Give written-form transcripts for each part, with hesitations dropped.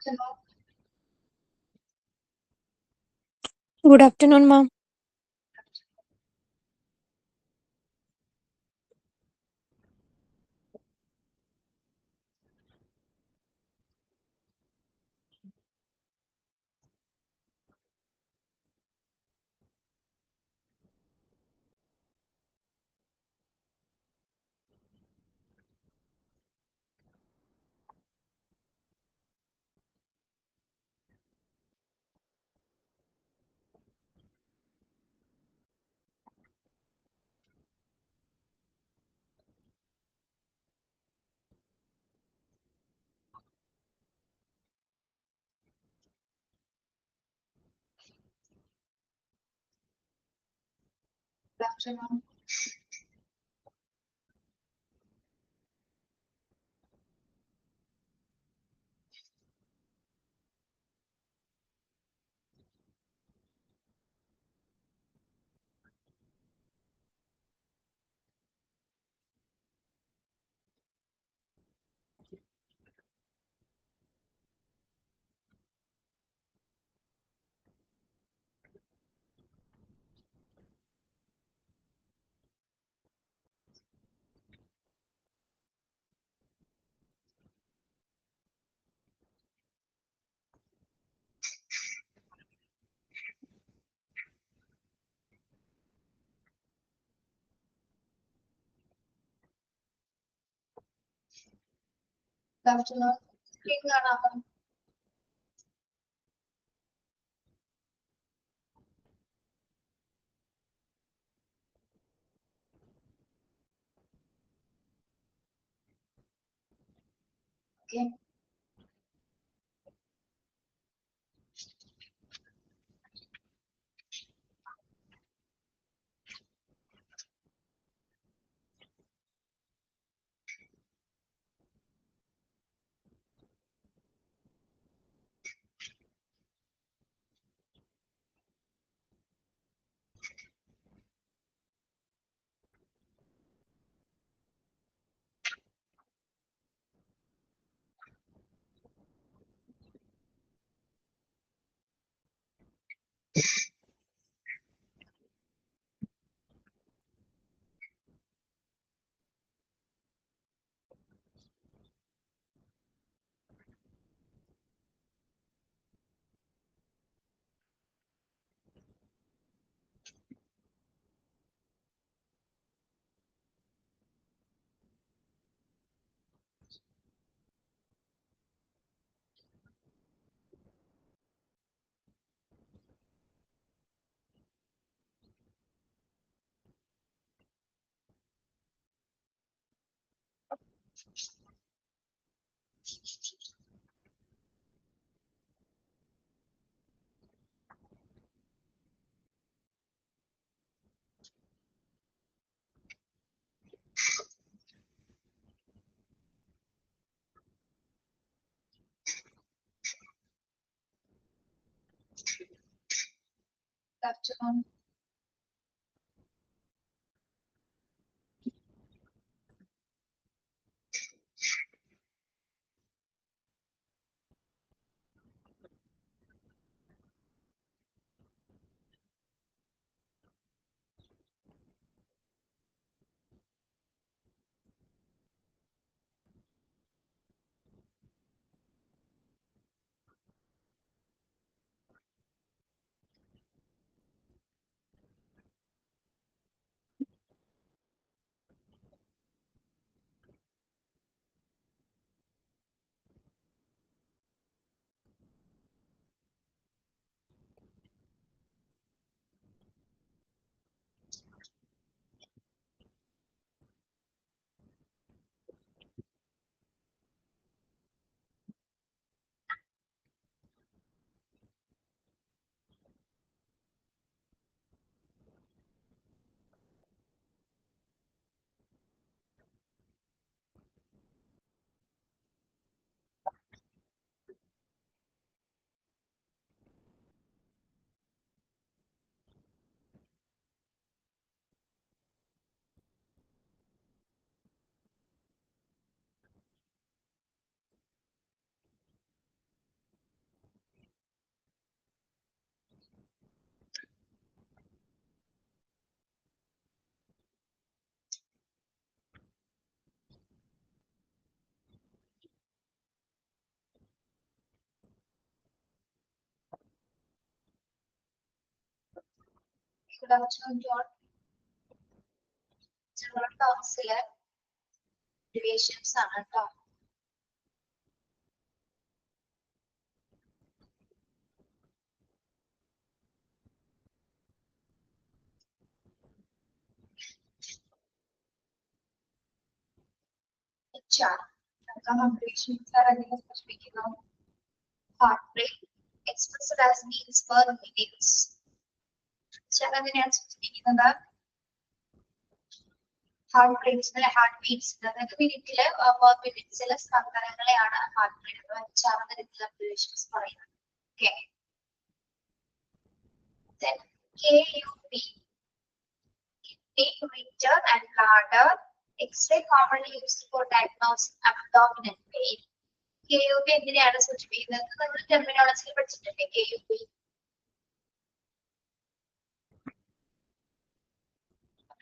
Good afternoon, ma'am. Good afternoon, John. General Council deviations ആണ് ട്ടോ. Deviations are അതിനെ സൂചിപ്പിക്കുന്നു. Heart rate expressed as beats per minutes. അതിനെയാണ് സൂചിപ്പിക്കുന്നത്. ഹാർട്ട് റേറ്റ്സിലെ ഹാർട്ട് ബീറ്റ്സ് അതായത് മിനിറ്റിലെ പെർ മിനിറ്റ്സിലെ സ്പന്ദനങ്ങളെയാണ് ഹാർട്ട് റേറ്റ് അഞ്ചാമത്തെ രീതിയിലുള്ള അബ്രിവേഷൻസ് പറയുന്നത്. Okay. Then KUB, kidney, ureter and bladder. X-ray commonly used for diagnosing abdominal pain. KUB എന്തിനെയാണ് സൂചിപ്പിക്കുന്നത്? നമ്മൾ ടെർമിനോളജിയിൽ പഠിച്ചിട്ടില്ലേ KUB?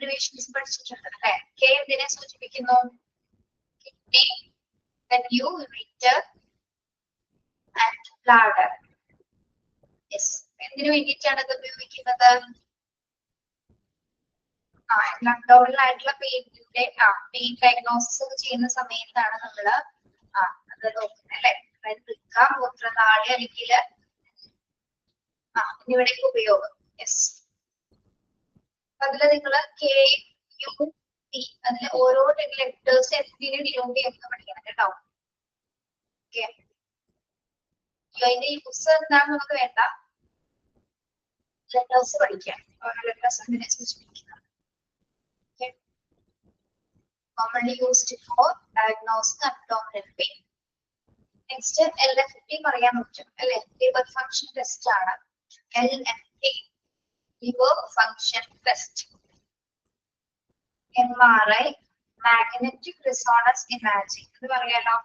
അബ്രിവേഷൻസ് പഠിച്ചിട്ടുണ്ട് അല്ലേ? K എന്തിനെ സൂചിപ്പിക്കുന്നു? Kidney, then U, ureter and bladder. Yes. എന്തിനു വേണ്ടിയിട്ടാണ് ഇത് ഉപയോഗിക്കുന്നത്? അബ്ഡോമിനൽ ആയിട്ടുള്ള പെയിന്റെ പെയിൻ ഡയഗ്നോസിസ് ചെയ്യുന്ന സമയത്താണ് നമ്മള് അത് നോക്കുന്നത് അല്ലെ. അതായത് വൃക്ക, മൂത്രനാളി അല്ലെങ്കിൽ ഇവിടേക്ക് ഉപയോഗം. യെസ്. അതില് നിങ്ങള് KUP അതില് ഓരോ ലെറ്റേഴ്സ് എന്തിനു ഡിനോട്ട് ചെയ്യുന്നത് പഠിക്കണം കേട്ടോ. ഓക്കെ. അതിന്റെ ഈ പുസ്തകം എന്താണെന്ന് നമുക്ക് വേണ്ട, ലെറ്റേഴ്സ് പഠിക്കാം. ഓരോ ലെറ്റേഴ്സ് അതിനെ സൂചിപ്പിക്കുന്നത്. Commonly used for diagnosing abdominal pain. Next, LFT പറയാൻ പറ്റും അല്ലെ? liver function test ആണ്. LFT, liver function test. MRI, magnetic resonance imaging. ഇത് പറയാലോ.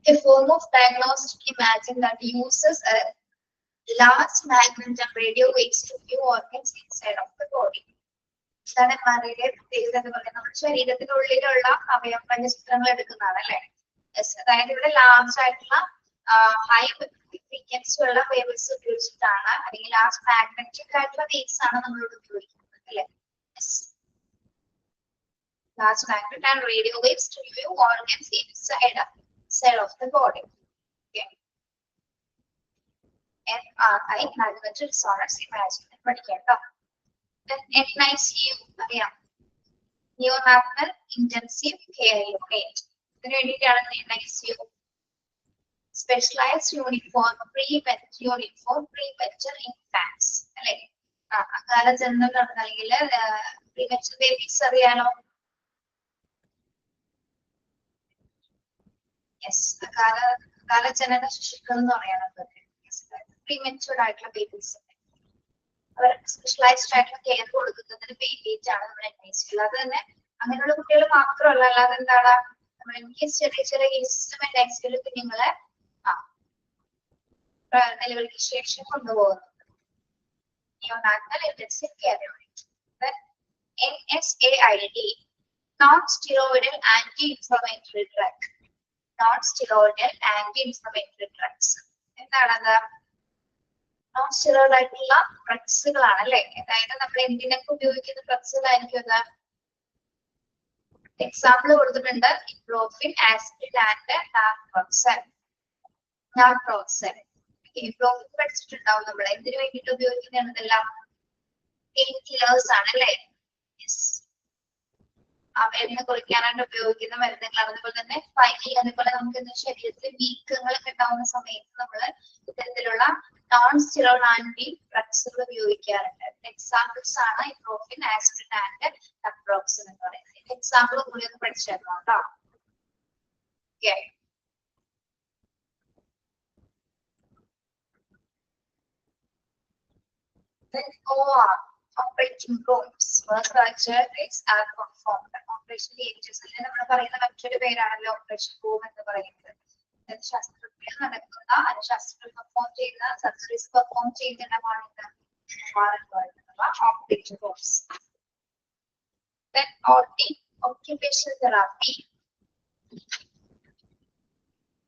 A form of diagnostic imaging that uses a large magnet and radio waves to view organs inside of the body. ഇതാണ് MRIയുടെ പ്രത്യേകത എന്ന് പറയുന്നത്. നമ്മുടെ ശരീരത്തിനുള്ളിലുള്ള അവയവ ചിത്രങ്ങൾ എടുക്കുന്നതാണ് അല്ലെ. അതായത് ഇവിടെ ലാർജ് ആയിട്ടുള്ള ഹൈ ഫ്രീക്വൻസി ഉള്ള വേവ്സ് ഉപയോഗിച്ചിട്ടാണ്, അല്ലെങ്കിൽ ലാർജ് മാഗ്നറ്റിക് ആയിട്ടുള്ള വേവ്സ് ആണ് നമ്മളോട് ഉപയോഗിക്കുന്നത് അല്ലെ. Large magnet and radio waves to view organs inside of the body. Okay. MRI, magnetic resonance imaging പഠിക്കാം ട്ടോ. NICU അറിയാം, neonatal intensive care unit. ഇതിനു വേണ്ടിയിട്ടാണ് NICU. Specialized uniform premature infants അല്ലെ. അകാല ജനനം അല്ലെങ്കിൽ premature babies അറിയാലോ. യെസ്. അകാല ജനന ശിശുക്കൾ എന്ന് പറയാനുള്ളത് പ്രീമെച്യൂർഡ് ആയിട്ടുള്ള ബേബീസ്. അവർ സ്പെഷ്യലൈസ്ഡ് ആയിട്ടുള്ള കെയർ കൊടുക്കുന്നതിന് വേണ്ടിയിട്ടാണ് നമ്മൾ NICU. അത് തന്നെ അങ്ങനെയുള്ള കുട്ടികൾ മാത്രമല്ല, അല്ലാതെ എന്താണ് ചെറിയ ചെറിയ കേസും NICU കുഞ്ഞുങ്ങളെ ഡെലിവറിക്ക് ശേഷം കൊണ്ടുപോകുന്നുണ്ട്. Neonatal intensive care unit. NSAID, non-steroidal anti-inflammatory drug. Non-steroidal anti-inflammatory drugs. എന്താണത്? നോൺ സ്റ്റെറോയിഡ് ആയിട്ടുള്ള ഡ്രഗ്സുകളാണ് അല്ലെ. അതായത് നമ്മൾ എന്തിനൊക്കെ ഉപയോഗിക്കുന്ന ഡ്രഗ്സുകളായിരിക്കും അത്? എക്സാമ്പിൾ കൊടുത്തിട്ടുണ്ട്. ഇബ്രോഫിൻ, ആസ്പിരിൻ ആൻഡ് നാപ്രോക്സൻ. ഇബ്രോഫിൻ പഠിച്ചിട്ടുണ്ടാവും നമ്മൾ. എന്തിനു വേണ്ടിയിട്ട് ഉപയോഗിക്കുന്നതാണ് ഇതെല്ലാം? പെയിൻ കില്ലേഴ്സ് ആണ് അല്ലെ. മരുന്ന് കുറിക്കാനായിട്ട് ഉപയോഗിക്കുന്ന മരുന്നുകളാണ്. അതുപോലെ തന്നെ ഫൈലി, അതുപോലെ നമുക്ക് ശരീരത്തിൽ വീക്കങ്ങളൊക്കെ ഉണ്ടാവുന്ന സമയത്ത് നമ്മൾ ഇത്തരത്തിലുള്ള നോൺ സ്റ്റെറോയിഡ് ആന്റി ഡ്രഗ്സുകൾ ഉപയോഗിക്കാറുണ്ട്. എക്സാമ്പിൾസ് ആണ് ഇബ്രോഫിൻ, ആസ്പിരിൻ ആൻഡ് നാപ്രോക്സൻ എന്ന് പറയുന്നത്. എക്സാമ്പിൾ കൂടി ഒന്ന് പഠിച്ചേക്കണം കേട്ടോ. Okay. OR, operating rooms where surgeries are performed. Operation theatres അല്ലെ നമ്മൾ പറയുന്ന മറ്റൊരു പേരാണല്ലോ ഓപ്പറേഷൻ റൂം എന്ന് പറയുന്നത്. ശസ്ത്രക്രിയ നടക്കുന്ന ശസ്ത്രക്രിയ പെർഫോം ചെയ്യുന്ന സർജറീസ് പെർഫോം ചെയ്യുന്നിടമാണ് operating rooms. Then OT, occupational therapy.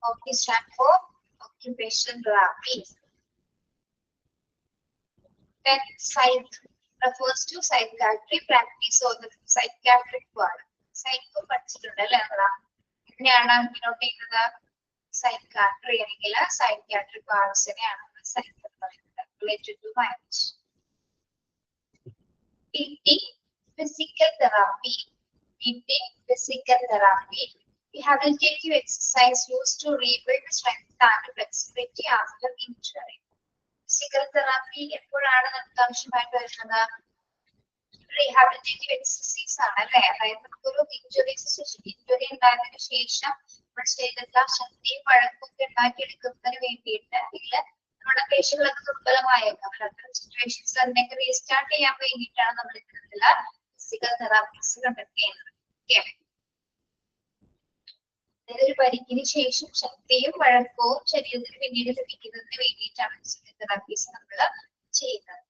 OT stand for occupational therapy. Then psych refers to psychiatric practice or the psychiatric part. Psycho പഠിച്ചിട്ടുണ്ട് അല്ലേ നമ്മളാ എങ്ങനെയാണ് denote ചെയ്യുന്നത് psychiatry അല്ലെങ്കിൽ psychiatric partsiനെയാണ് psych എന്ന് പറയുന്നത് related to mind. PT physical therapy. PT physical therapy. Rehabilitative exercise used to rebuild strength and flexibility after injury. Physical therapy എപ്പോഴാണ് നമുക്ക് ആവശ്യമായിട്ട് വരുന്നത് റീഹാബിലിറ്റേറ്റീവ് എക്സസൈസ് ആണ് അല്ലേ അതായത് നമുക്കൊരു ഇഞ്ചുറി ഉണ്ടായതിനു ശേഷം നമ്മുടെ ശരീരത്തിലെ ശക്തിയും പഴക്കമൊക്കെ ഉണ്ടാക്കിയെടുക്കുന്നതിന് വേണ്ടിയിട്ട് അല്ലെങ്കിൽ നമ്മുടെ പേശികളൊക്കെ ദുർബലമായേക്കാം അത്തരം സിറ്റുവേഷൻസ് അതിനൊക്കെ റീസ്റ്റാർട്ട് ചെയ്യാൻ വേണ്ടിയിട്ടാണ് നമ്മൾ ഇത്തരത്തിലുള്ള ഫിസിക്കൽ തെറാപ്പീസ് കണ്ടക്ട് ചെയ്യുന്നത് ഓക്കെ ഒരു പരിക്കിന് ശേഷം ശക്തിയും വഴക്കവും ശരീരത്തിന് പിന്നീട് ലഭിക്കുന്നതിന് വേണ്ടിയിട്ടാണ് ഫിസിക്കൽ തെറാപ്പീസ് നമ്മൾ ചെയ്യുന്നത്.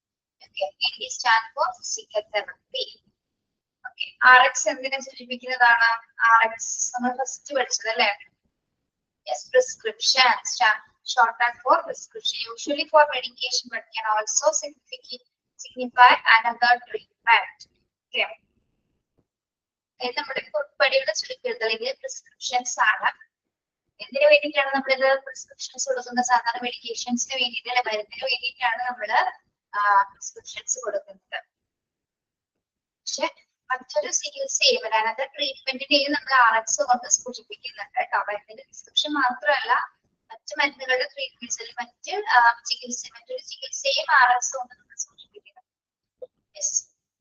RX എന്തിനെ സൂചിപ്പിക്കുന്നതാണ്? RX നമ്മൾ ഫസ്റ്റ് പഠിച്ചത് അല്ലേ? Prescription, shorthand for prescription, usually for medication, but can also signify another treatment. Okay. നമ്മുടെ ഉൾപ്പെടെയുള്ള ചുരുക്കത്തിൽ അല്ലെങ്കിൽ പ്രിസ്ക്രിപ്ഷൻസ് ആണ്. എന്തിനു വേണ്ടിയിട്ടാണ് നമ്മളിത് പ്രിസ്ക്രിപ്ഷൻസ് കൊടുക്കുന്നത്? സാധാരണ മെഡിക്കേഷൻസിന് വേണ്ടിയിട്ട് അല്ലെ മരുന്നിന് വേണ്ടിയിട്ടാണ് നമ്മള് പ്രിസ്ക്രിപ്ഷൻസ് കൊടുക്കുന്നത്. പക്ഷെ മറ്റൊരു ചികിത്സയും അതായത് ട്രീറ്റ്മെന്റിനെയും നമ്മൾ RX കൊണ്ട് സൂചിപ്പിക്കുന്നുണ്ട് കേട്ടോ. മരുന്നിന്റെ പ്രിസ്ക്രിപ്ഷൻ മാത്രമല്ല മറ്റു മരുന്നുകളുടെ ട്രീറ്റ്മെന്റ്സ് അല്ലെങ്കിൽ മറ്റൊരു ചികിത്സയും RX കൊണ്ട് നമ്മൾ സൂചിപ്പിക്കുന്നത്.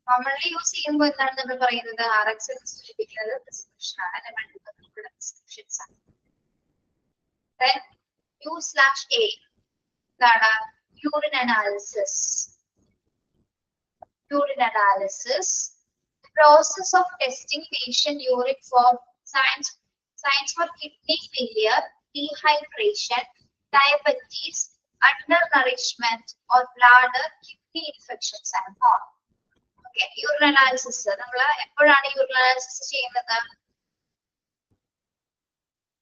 commonly യൂസ് ചെയ്യുമ്പോൾ എന്താണ് നമ്മൾ പറയുന്നത്? RX എന്ന് സൂചിപ്പിക്കുന്നത് പ്രിസ്ക്രിപ്ഷൻ ആണ് അല്ലെ മരുന്നുകളുടെ പ്രിസ്ക്രിപ്ഷൻസ് ആണ്. then U/A എന്താണ്? urine analysis. Urine analysis, the process of testing patient urine for signs for kidney failure, dehydration, diabetes, undernourishment, or bladder kidney infections and more. Okay, urine analysis. നമ്മൾ എപ്പോഴാണ് urine analysis ചെയ്യുന്നത്?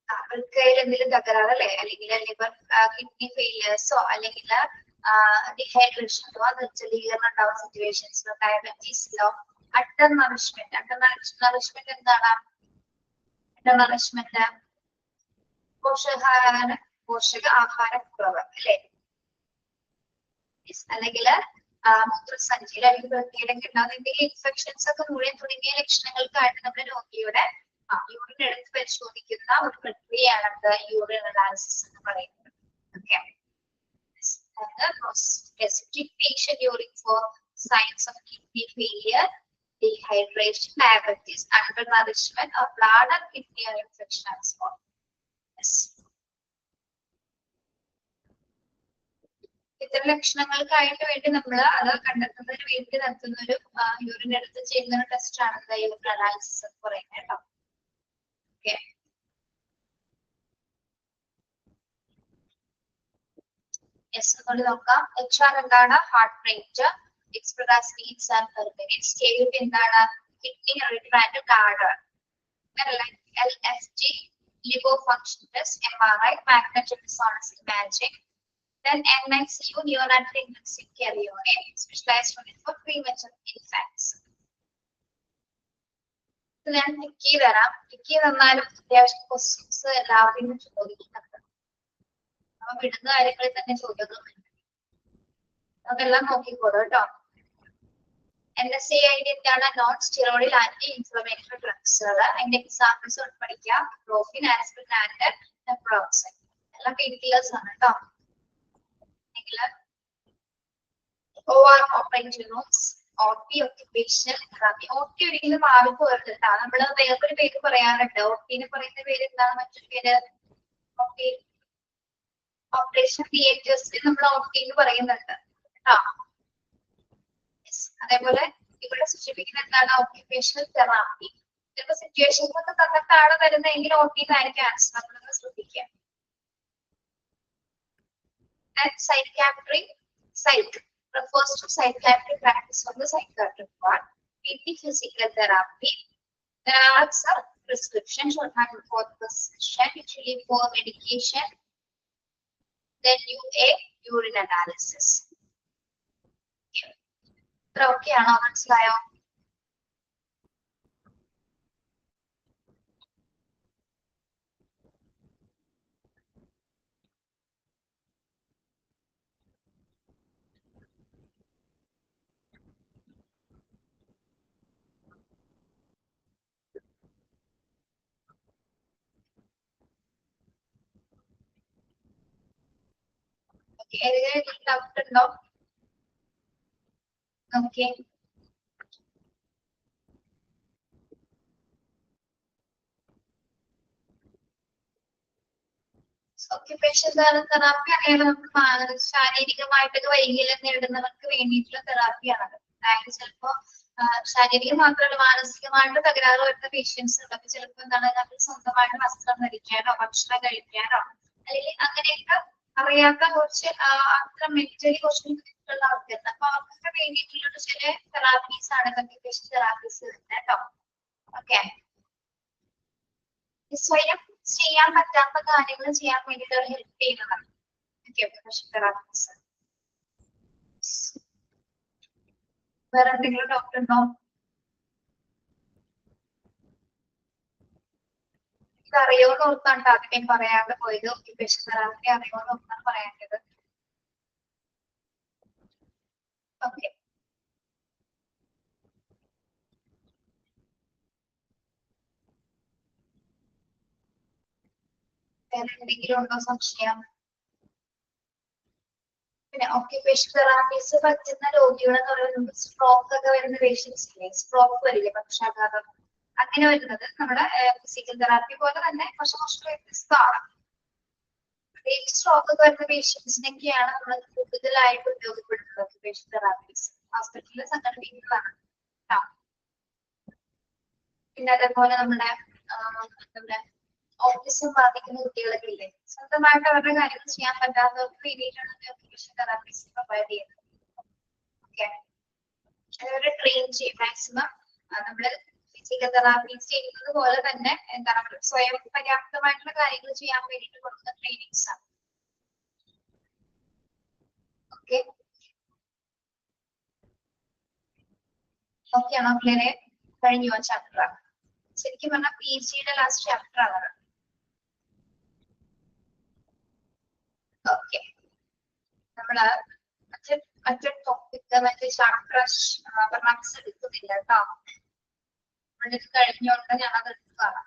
അവൾക്കയിൽ എന്തെങ്കിലും തകരാറല്ലേ അല്ലെങ്കിൽ liver kidney ഫെയിലിയേഴ്സോ അല്ലെങ്കിൽ ഡിഹൈഡ്രേഷനോ നിർജ്ജലീകരണം ഉണ്ടാവുന്ന സിറ്റുവേഷൻസിലോ ഡയബറ്റീസിലോ അണ്ടർനറിഷ്മെന്റ് എന്താണ്? അണ്ടർനറിഷ്മെന്റ് പോഷകാഹാരക്കുറവ് അല്ലെ അല്ലെങ്കിൽ മൂത്രസഞ്ചിയിൽ അല്ലെങ്കിൽ വൃത്തിയിടൊക്കെ ഉണ്ടാകുന്ന എന്തെങ്കിലും ഇൻഫെക്ഷൻസ് ഒക്കെ മുഴുവൻ തുടങ്ങിയ ലക്ഷണങ്ങൾക്കായിട്ട് നമ്മുടെ രോഗിയുടെ യൂറിൻ എടുത്ത് പരിശോധിക്കുന്ന ഒരു പ്രക്രിയയാണ് യൂറിൻ അനാലിസിസ് എന്ന് പറയുന്നത്. Okay specific patient urine for signs of kidney failure, dehydration, diabetes, undernourishment, or bladder kidney infection as well. Yes. ഇത്തരം ലക്ഷണങ്ങൾക്കായിട്ട് വേണ്ടി നമ്മൾ അത് കണ്ടെത്തുന്നതിന് വേണ്ടി നടത്തുന്ന ഒരു യൂറിൻ എടുത്ത് ചെയ്യുന്ന ഒരു ടെസ്റ്റ് ആണ് യൂറിൻ അനാലിസിസ് എന്ന് പറയുന്നത് കേട്ടോ. ഓക്കെ നോക്കാം. HR എന്താണ്? Heart rate, express beats and per minute. Scale എന്താണ്? Kidney ureter and bladder. LFT liver function test, MRI, magnetic resonance imaging. Then NICU, neonatal intensive care unit, specialized unit for premature infants. ഞാൻ ടിക്കി തരാം. ടിക്കി തന്നാലും അത്യാവശ്യം questions എല്ലാവരും ചോദിക്കുന്നുണ്ട്. വിടുന്ന കാര്യങ്ങളിൽ തന്നെ ചോദ്യങ്ങളുണ്ട്. അതെല്ലാം നോക്കിക്കോളൂ കേട്ടോ. NSAID എന്താണ്? നോൺ സ്റ്റിറോയിഡൽ ആന്റി ഇൻഫ്ലമേറ്ററി ഡ്രഗ്സുകൾ. അതിന്റെ എക്സാമ്പിൾസ് പഠിക്കാം. Profen, aspirin and naproxide. എല്ലാം പെയിൻ കില്ലേഴ്സ് ആണ് കേട്ടോ. OR operating rooms, OT occupational therapy. OT ഒരിക്കലും ആൾക്ക് വരുന്നില്ല. നമ്മള് വേറൊരു പേര് പറയാറുണ്ട്. OT എന്ന് പറയുന്ന പേര് എന്താണ്? മറ്റൊരു പേര് ഓപ്പറേഷൻ തിയേറ്റേഴ്സിൽ നമ്മൾ OT എന്ന് പറയുന്നുണ്ട് കേട്ടോ. അതേപോലെ ഇവിടെ സൂചിപ്പിക്കുന്ന എന്താണ്? Occupational therapy. ചിലപ്പോ സിറ്റുവേഷൻസ് ഒക്കെ തന്നിട്ടാണ് വരുന്നതെങ്കിൽ OT ആയിരിക്കും ആൻസർ. നമ്മളൊന്ന് ശ്രദ്ധിക്കുക. Psychiatric, psych refers to psychiatric practice of the psychiatric part. PT physical therapy. There are some prescriptions shorthand for prescription, usually for medication. Then UA, urine analysis. Okay. ഇത്ര okay ആണോ? മനസ്സിലായോ? ഏതെങ്കിലും doubt ഉണ്ടോ? Okay. Occupation therapy അങ്ങനെ നമുക്ക് ശാരീരികമായിട്ടൊക്കെ വൈകല്യം നേരിടുന്നവർക്ക് വേണ്ടിയിട്ടുള്ള തെറാപ്പിയാണ്. അതായത് ചിലപ്പോ ശാരീരികം മാത്രമല്ല മാനസികമായിട്ട് തകരാറ് വരുന്ന പേഷ്യൻസ് ഉണ്ടൊക്കെ ചിലപ്പോൾ എന്താണ് നമ്മൾ സ്വന്തമായിട്ട് വസ്ത്രം ധരിക്കാനോ ഭക്ഷണം കഴിക്കാനോ അല്ലെങ്കിൽ അങ്ങനെയൊക്കെ അറിയാത്ത കുറച്ച് അത്ര മെന്റലി കുറച്ച് ബുദ്ധിമുട്ടുള്ള ആൾക്കാരുണ്ട്. അപ്പൊ അവർക്കൊക്കെ വേണ്ടിയിട്ടുള്ള ചില തെറാപ്പീസ് ആണ് ഓക്യുപേഷൻ തെറാപ്പീസ് വരുന്നത് കേട്ടോ. ഓക്കെ. സ്വയം ചെയ്യാൻ പറ്റാത്ത കാര്യങ്ങൾ ചെയ്യാൻ വേണ്ടിയിട്ട് ഹെൽപ്പ് ചെയ്യുന്നതാണ് ഓക്യുപേഷൻ തെറാപ്പീസ്. വേറെ എന്തെങ്കിലും ഡോക്ടർ ഉണ്ടോ? ഇത് അറിയോന്ന് ഓർത്താണ് ആദ്യം പറയാതെ പോയത്. ഓക്യുപേഷൻ തെറാപ്പി അറിയോന്ന് ഓർത്താണ് പറയേണ്ടത്. ഓക്കെ. വേറെ എന്തെങ്കിലും ഉണ്ടോ സംശയം? പിന്നെ ഓക്യുപേഷൻ തെറാപ്പീസ് പറ്റുന്ന രോഗികൾ എന്ന് പറയുന്നത് സ്ട്രോക്ക് ഒക്കെ വരുന്ന പേഷ്യൻസ് ഇല്ലേ, സ്ട്രോക്ക് വരില്ലേ, പക്ഷാഘാതം അങ്ങനെ വരുന്നത് നമ്മുടെ ഫിസിക്കൽ തെറാപ്പി പോലെ തന്നെ കുറച്ച് വ്യത്യസ്തമാണ്. ഈ സ്ട്രോക്ക് ഒക്കെ വരുന്ന പേഷ്യൻസിനൊക്കെയാണ് നമ്മൾ കൂടുതലായിട്ട് ഉപയോഗപ്പെടുത്തുന്നത് ഓക്യുപേഷൻ തെറാപ്പീസ്. ഹോസ്പിറ്റലിൽ സംഘടിപ്പിക്കുന്നതാണ്. പിന്നെ അതേപോലെ നമ്മുടെ ഓട്ടിസം ബാധിക്കുന്ന കുട്ടികളൊക്കെ ഇല്ലേ, സ്വന്തമായിട്ട് അവരുടെ കാര്യങ്ങൾ ചെയ്യാൻ പറ്റാത്തവർക്ക് വേണ്ടിയിട്ടാണ് ഓക്യുപേഷൻ തെറാപ്പീസ് പ്രൊവൈഡ് ചെയ്യുന്നത്. ഓക്കെ. അതേപോലെ ട്രെയിൻ ചെയ്യും മാക്സിമം നമ്മള് ഫിസിക്കൽ തെറാപ്പീസ് ചെയ്യുന്നത് പോലെ തന്നെ എന്താണ് സ്വയം പര്യാപ്തമായിട്ടുള്ള കാര്യങ്ങൾ ചെയ്യാൻ വേണ്ടിയിട്ട് കൊടുക്കുന്ന ട്രെയിനിങ്സ് ആണ്. ഓക്കെ. ഓക്കെ ആണോ? ക്ലിയർ കഴിഞ്ഞു ആ ചാപ്റ്റർ? ശരിക്കും പറഞ്ഞാൽ PGയുടെ ലാസ്റ്റ് ചാപ്റ്റർ ആണ്. ഓക്കെ. നമ്മള് മറ്റേ ടോപ്പിക് മറ്റേ ചാപ്റ്റർ എടുക്കുന്നില്ല കേട്ടോ. നമ്മളിത് കഴിഞ്ഞോണ്ട് ഞാനത് എടുത്തതാണ്.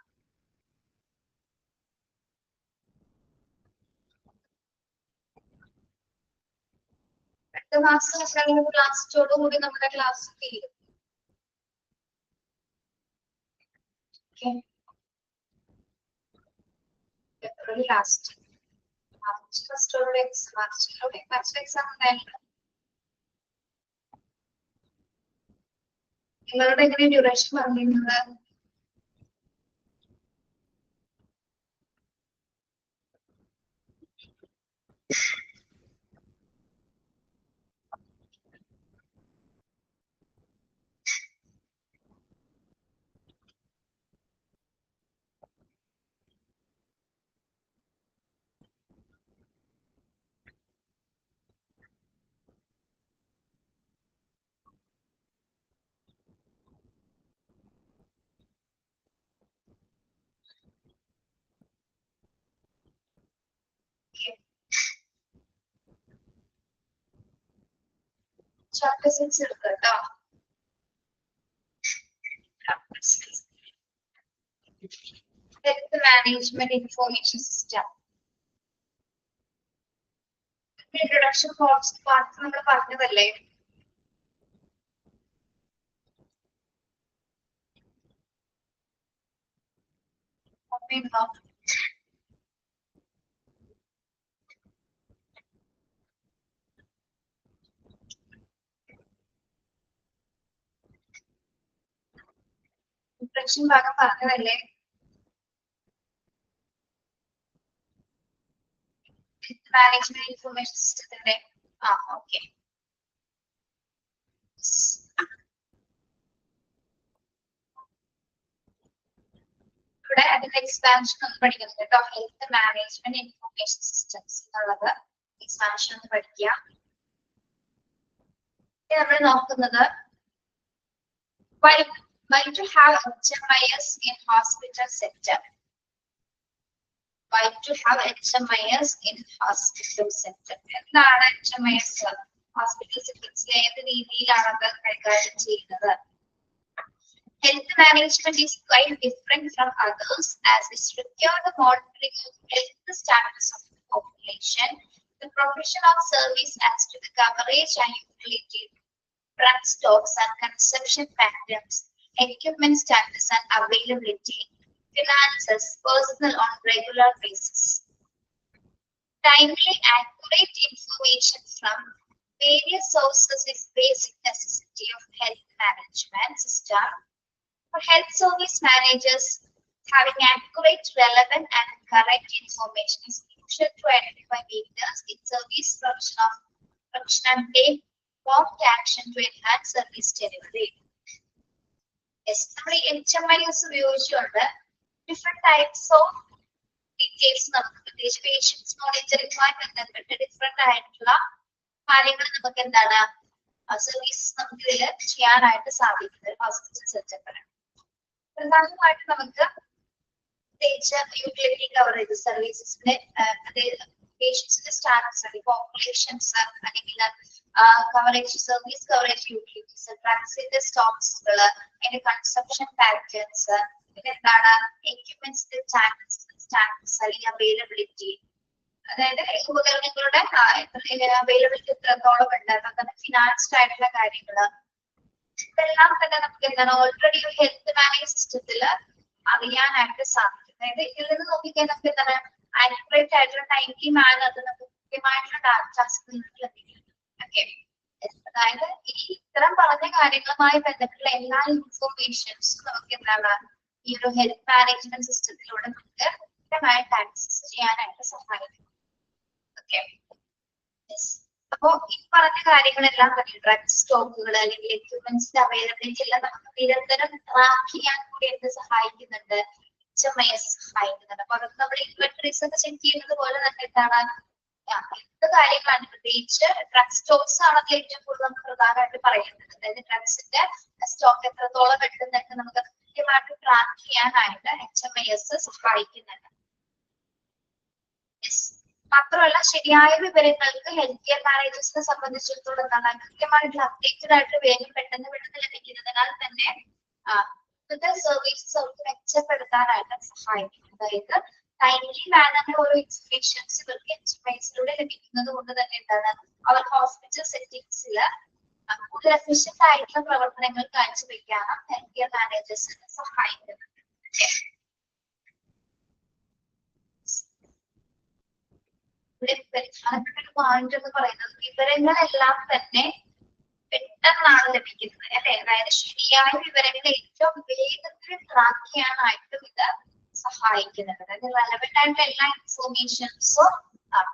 അടുത്ത മാസം ലാസ്റ്റോടുകൂടി നമ്മുടെ ക്ലാസ് തീരും. ഫെബ്രുവരി ലാസ്റ്റ് ഫസ്റ്റോടെ മാർച്ചിലൂടെ ഫസ്റ്റ് എക്സാം ഉണ്ടായിരുന്നു. നിങ്ങളുടെ എങ്ങനെ ഡ്യൂറേഷൻ പറഞ്ഞിരുന്നത്? ചാപ്റ്റർ 6 എടുക്കുക കേട്ടോ. Health management information system. Introduction part നമ്മൾ പറഞ്ഞതല്ലേ? ഓർമ്മയുണ്ടോ? ഇൻട്രൊഡക്ഷൻ ഭാഗം പറഞ്ഞതല്ലേ? മാനേജ്മെന്റ് ഇൻഫർമേഷൻ സിസ്റ്റത്തിന്റെ ഓക്കെ. ഇവിടെ അതിന്റെ എക്സ്പാൻഷൻ ഒന്ന് പഠിക്കുന്നത് കേട്ടോ. ഹെൽത്ത് മാനേജ്മെന്റ് ഇൻഫർമേഷൻ സിസ്റ്റംസ് എന്നുള്ളത് എക്സ്പാൻഷൻ ഒന്ന് പഠിക്കുക. നമ്മൾ നോക്കുന്നത് why to have HMIS in hospital sector. Why to have HMIS in hospital sector? എന്താണ് HMIS? ഹോസ്പിറ്റൽ സെക്ടറിൽ ഏത് രീതിയിലാണ് അത് കൈകാര്യം ചെയ്യുന്നത്? Health management is quite different from others as it requires the monitoring of health status of the population, the provision of service as to the coverage and utility, drug stocks and consumption patterns, equipment status and availability, finances, personnel on regular basis. Timely, accurate information from various sources is basic necessity of health management system. For health service managers, having accurate, relevant, and correct information is crucial to identify weaknesses in service function and take prompt action to enhance service delivery. Yes, നമ്മൾ HMIS ഉപയോഗിച്ചുകൊണ്ട് different types of details നമുക്ക് പ്രത്യേകിച്ച് patients മോണിറ്ററിംഗുമായി ബന്ധപ്പെട്ട് different ആയിട്ടുള്ള കാര്യങ്ങൾ നമുക്ക് എന്താണ് service നമുക്ക് ഇതിൽ ചെയ്യാനായിട്ട് സാധിക്കുന്നത് ഹോസ്പിറ്റൽ സെറ്റപ്പിലാണ്. പ്രധാനമായിട്ട് നമുക്ക് യൂട്ടിലിറ്റി കവറേജ് സർവീസസിന്റെ പേഷ്യൻസിന്റെ സ്റ്റാറ്റസ് പോപ്പുലേഷൻസ് അല്ലെങ്കിൽ കവറേജ് സർവീസ് കവറേജ് യൂട്ടിലിറ്റീസ് ഡ്രഗ്സിന്റെ സ്റ്റോക്സുകൾ അതിന്റെ കൺസപ്ഷൻ പാറ്റേൺസ് പിന്നെ എന്താണ് എക്യുപ്മെന്റ്സിന്റെ സ്റ്റാറ്റസ് അല്ലെങ്കിൽ അവൈലബിലിറ്റി അതായത് ഉപകരണങ്ങളുടെ അവൈലബിലിറ്റി എത്രത്തോളം ഉണ്ട് അങ്ങനെ ഫിനാൻസ്ഡ് ആയിട്ടുള്ള കാര്യങ്ങള് ഇതെല്ലാം തന്നെ നമുക്ക് എന്താണ് ഓൾറെഡി ഒരു ഹെൽത്ത് മാനേജ് സിസ്റ്റത്തിൽ അറിയാനായിട്ട് സാധിക്കും. അതായത് ഇതിൽ നിന്ന് നോക്കിക്കഴിഞ്ഞാൽ നമുക്ക് എന്താണ് ആക്യുറേറ്റ് ആയിട്ടുള്ള ടൈംലി മാനർ നമുക്ക് കൃത്യമായിട്ടുള്ള ഡാറ്റാസ് ലഭിക്കും. ഓക്കെ, അതായത് ഈ ഇത്തരം പറഞ്ഞ കാര്യങ്ങളുമായി ബന്ധപ്പെട്ടുള്ള എല്ലാ ഇൻഫോർമേഷൻസും നമുക്ക് എന്താണ് ഈ ഒരു ഹെൽത്ത് മാനേജ്മെന്റ് സിസ്റ്റത്തിലൂടെ നമുക്ക് കൃത്യമായിട്ട് ആക്സസ് ചെയ്യാനായിട്ട് സഹായിക്കും. ഓക്കെ, അപ്പോ ഈ പറഞ്ഞ കാര്യങ്ങളെല്ലാം തന്നെ ഡ്രഗ് സ്റ്റോക്കുകൾ അല്ലെങ്കിൽ എക്യുപ്മെന്റ്സിന്റെ അവൈലബിലിറ്റി എല്ലാം നമുക്ക് നിരന്തരം ട്രാക്ക് ചെയ്യാൻ കൂടി എന്ത് സഹായിക്കുന്നുണ്ട്? HMIS സഹായിക്കുന്നുണ്ട്. അപ്പൊ അതൊക്കെ നമ്മൾ ഇൻവെന്ററീസ് ഒക്കെ ചെക്ക് ചെയ്യുന്നത് പോലെ തന്നെ എന്താണ് എന്ത് കാര്യങ്ങളാണ് പ്രത്യേകിച്ച് ഡ്രഗ് സ്റ്റോക്സ് ആണ് അതിൽ ഏറ്റവും കൂടുതൽ നമുക്ക് പ്രധാനമായിട്ട് പറയുന്നത്. അതായത് ഡ്രഗ്സിന്റെ സ്റ്റോക്ക് എത്രത്തോളം എടുക്കുന്നതൊക്കെ നമുക്ക് കൃത്യമായിട്ട് ട്രാക്ക് ചെയ്യാനായിട്ട് HMIS സഹായിക്കുന്നുണ്ട്. മാത്രമല്ല ശരിയായ വിവരങ്ങൾക്ക് ഹെൽത്ത് കെയർ മാനേജേഴ്സിനെ സംബന്ധിച്ചിടത്തോളം എന്താണ് കൃത്യമായിട്ടുള്ള അപ്ഡേറ്റഡ് ആയിട്ട് വേഗം പെട്ടെന്ന് ലഭിക്കുന്നതിനാൽ തന്നെ ഇന്നത്തെ സർവീസസ് അവർക്ക് മെച്ചപ്പെടുത്താനായിട്ട് സഹായിക്കും. അതായത് ടൈംലി മാനറിൽ ഓരോ ഇൻഫർമേഷൻസ് ഇവർക്ക് HMISലൂടെ ലഭിക്കുന്നത് കൊണ്ട് തന്നെ എന്താണ് അവർ ഹോസ്പിറ്റൽ സെറ്റിംഗ്സിൽ കൂടുതൽ എഫിഷ്യന്റ് ആയിട്ടുള്ള പ്രവർത്തനങ്ങൾ കാഴ്ചവെക്കാനും ഹെൽത്ത് കെയർ മാനേജേഴ്സിനെ സഹായിക്കുന്നുണ്ട്. ഇവിടെ പ്രധാനപ്പെട്ട ഒരു പോയിന്റ് എന്ന് പറയുന്നത് വിവരങ്ങളെല്ലാം തന്നെ പെട്ടെന്നാണ് ലഭിക്കുന്നത് അല്ലെ. അതായത് ശരിയായ വിവരങ്ങൾ ഏറ്റവും വേഗത്തിൽ ട്രാക്ക് ചെയ്യാനായിട്ടും ഇത് സഹായിക്കുന്നുണ്ട്. അതായത് റെലവെന്റ് ആയിട്ടുള്ള എല്ലാ ഇൻഫോർമേഷൻസും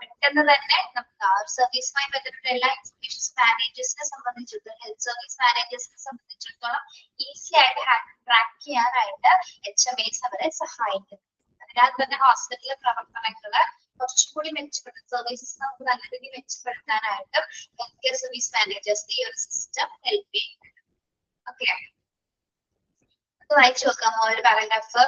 പെട്ടെന്ന് തന്നെ നമുക്ക് ആ സർവീസുമായി ബന്ധപ്പെട്ട എല്ലാ ഇൻഫർമേഷൻസ് മാനേജേഴ്സിനെ സംബന്ധിച്ചിടത്തോളം ഹെൽത്ത് സർവീസ് മാനേജേഴ്സിനെ സംബന്ധിച്ചിടത്തോളം ഈസി ആയിട്ട് ട്രാക്ക് ചെയ്യാനായിട്ട് HMIS അവരെ സഹായിക്കുന്നു. അതിനാൽ തന്നെ ഹോസ്പിറ്റലിലെ പ്രവർത്തനങ്ങള് കുറച്ചുകൂടി മെച്ചപ്പെടുത്തും സർവീസസ് നമുക്ക് നല്ല രീതിയിൽ മെച്ചപ്പെടുത്താനായിട്ട് ഹെൽത്ത് കെയർ സർവീസ് മാനേജേഴ്സ് ഈ ഒരു സിസ്റ്റം ഹെൽപ്പ് ചെയ്യുന്നുണ്ട്. ഓക്കെ, അത് വായിച്ചു നോക്കാമോ ഒരു പാരഗ്രാഫ്?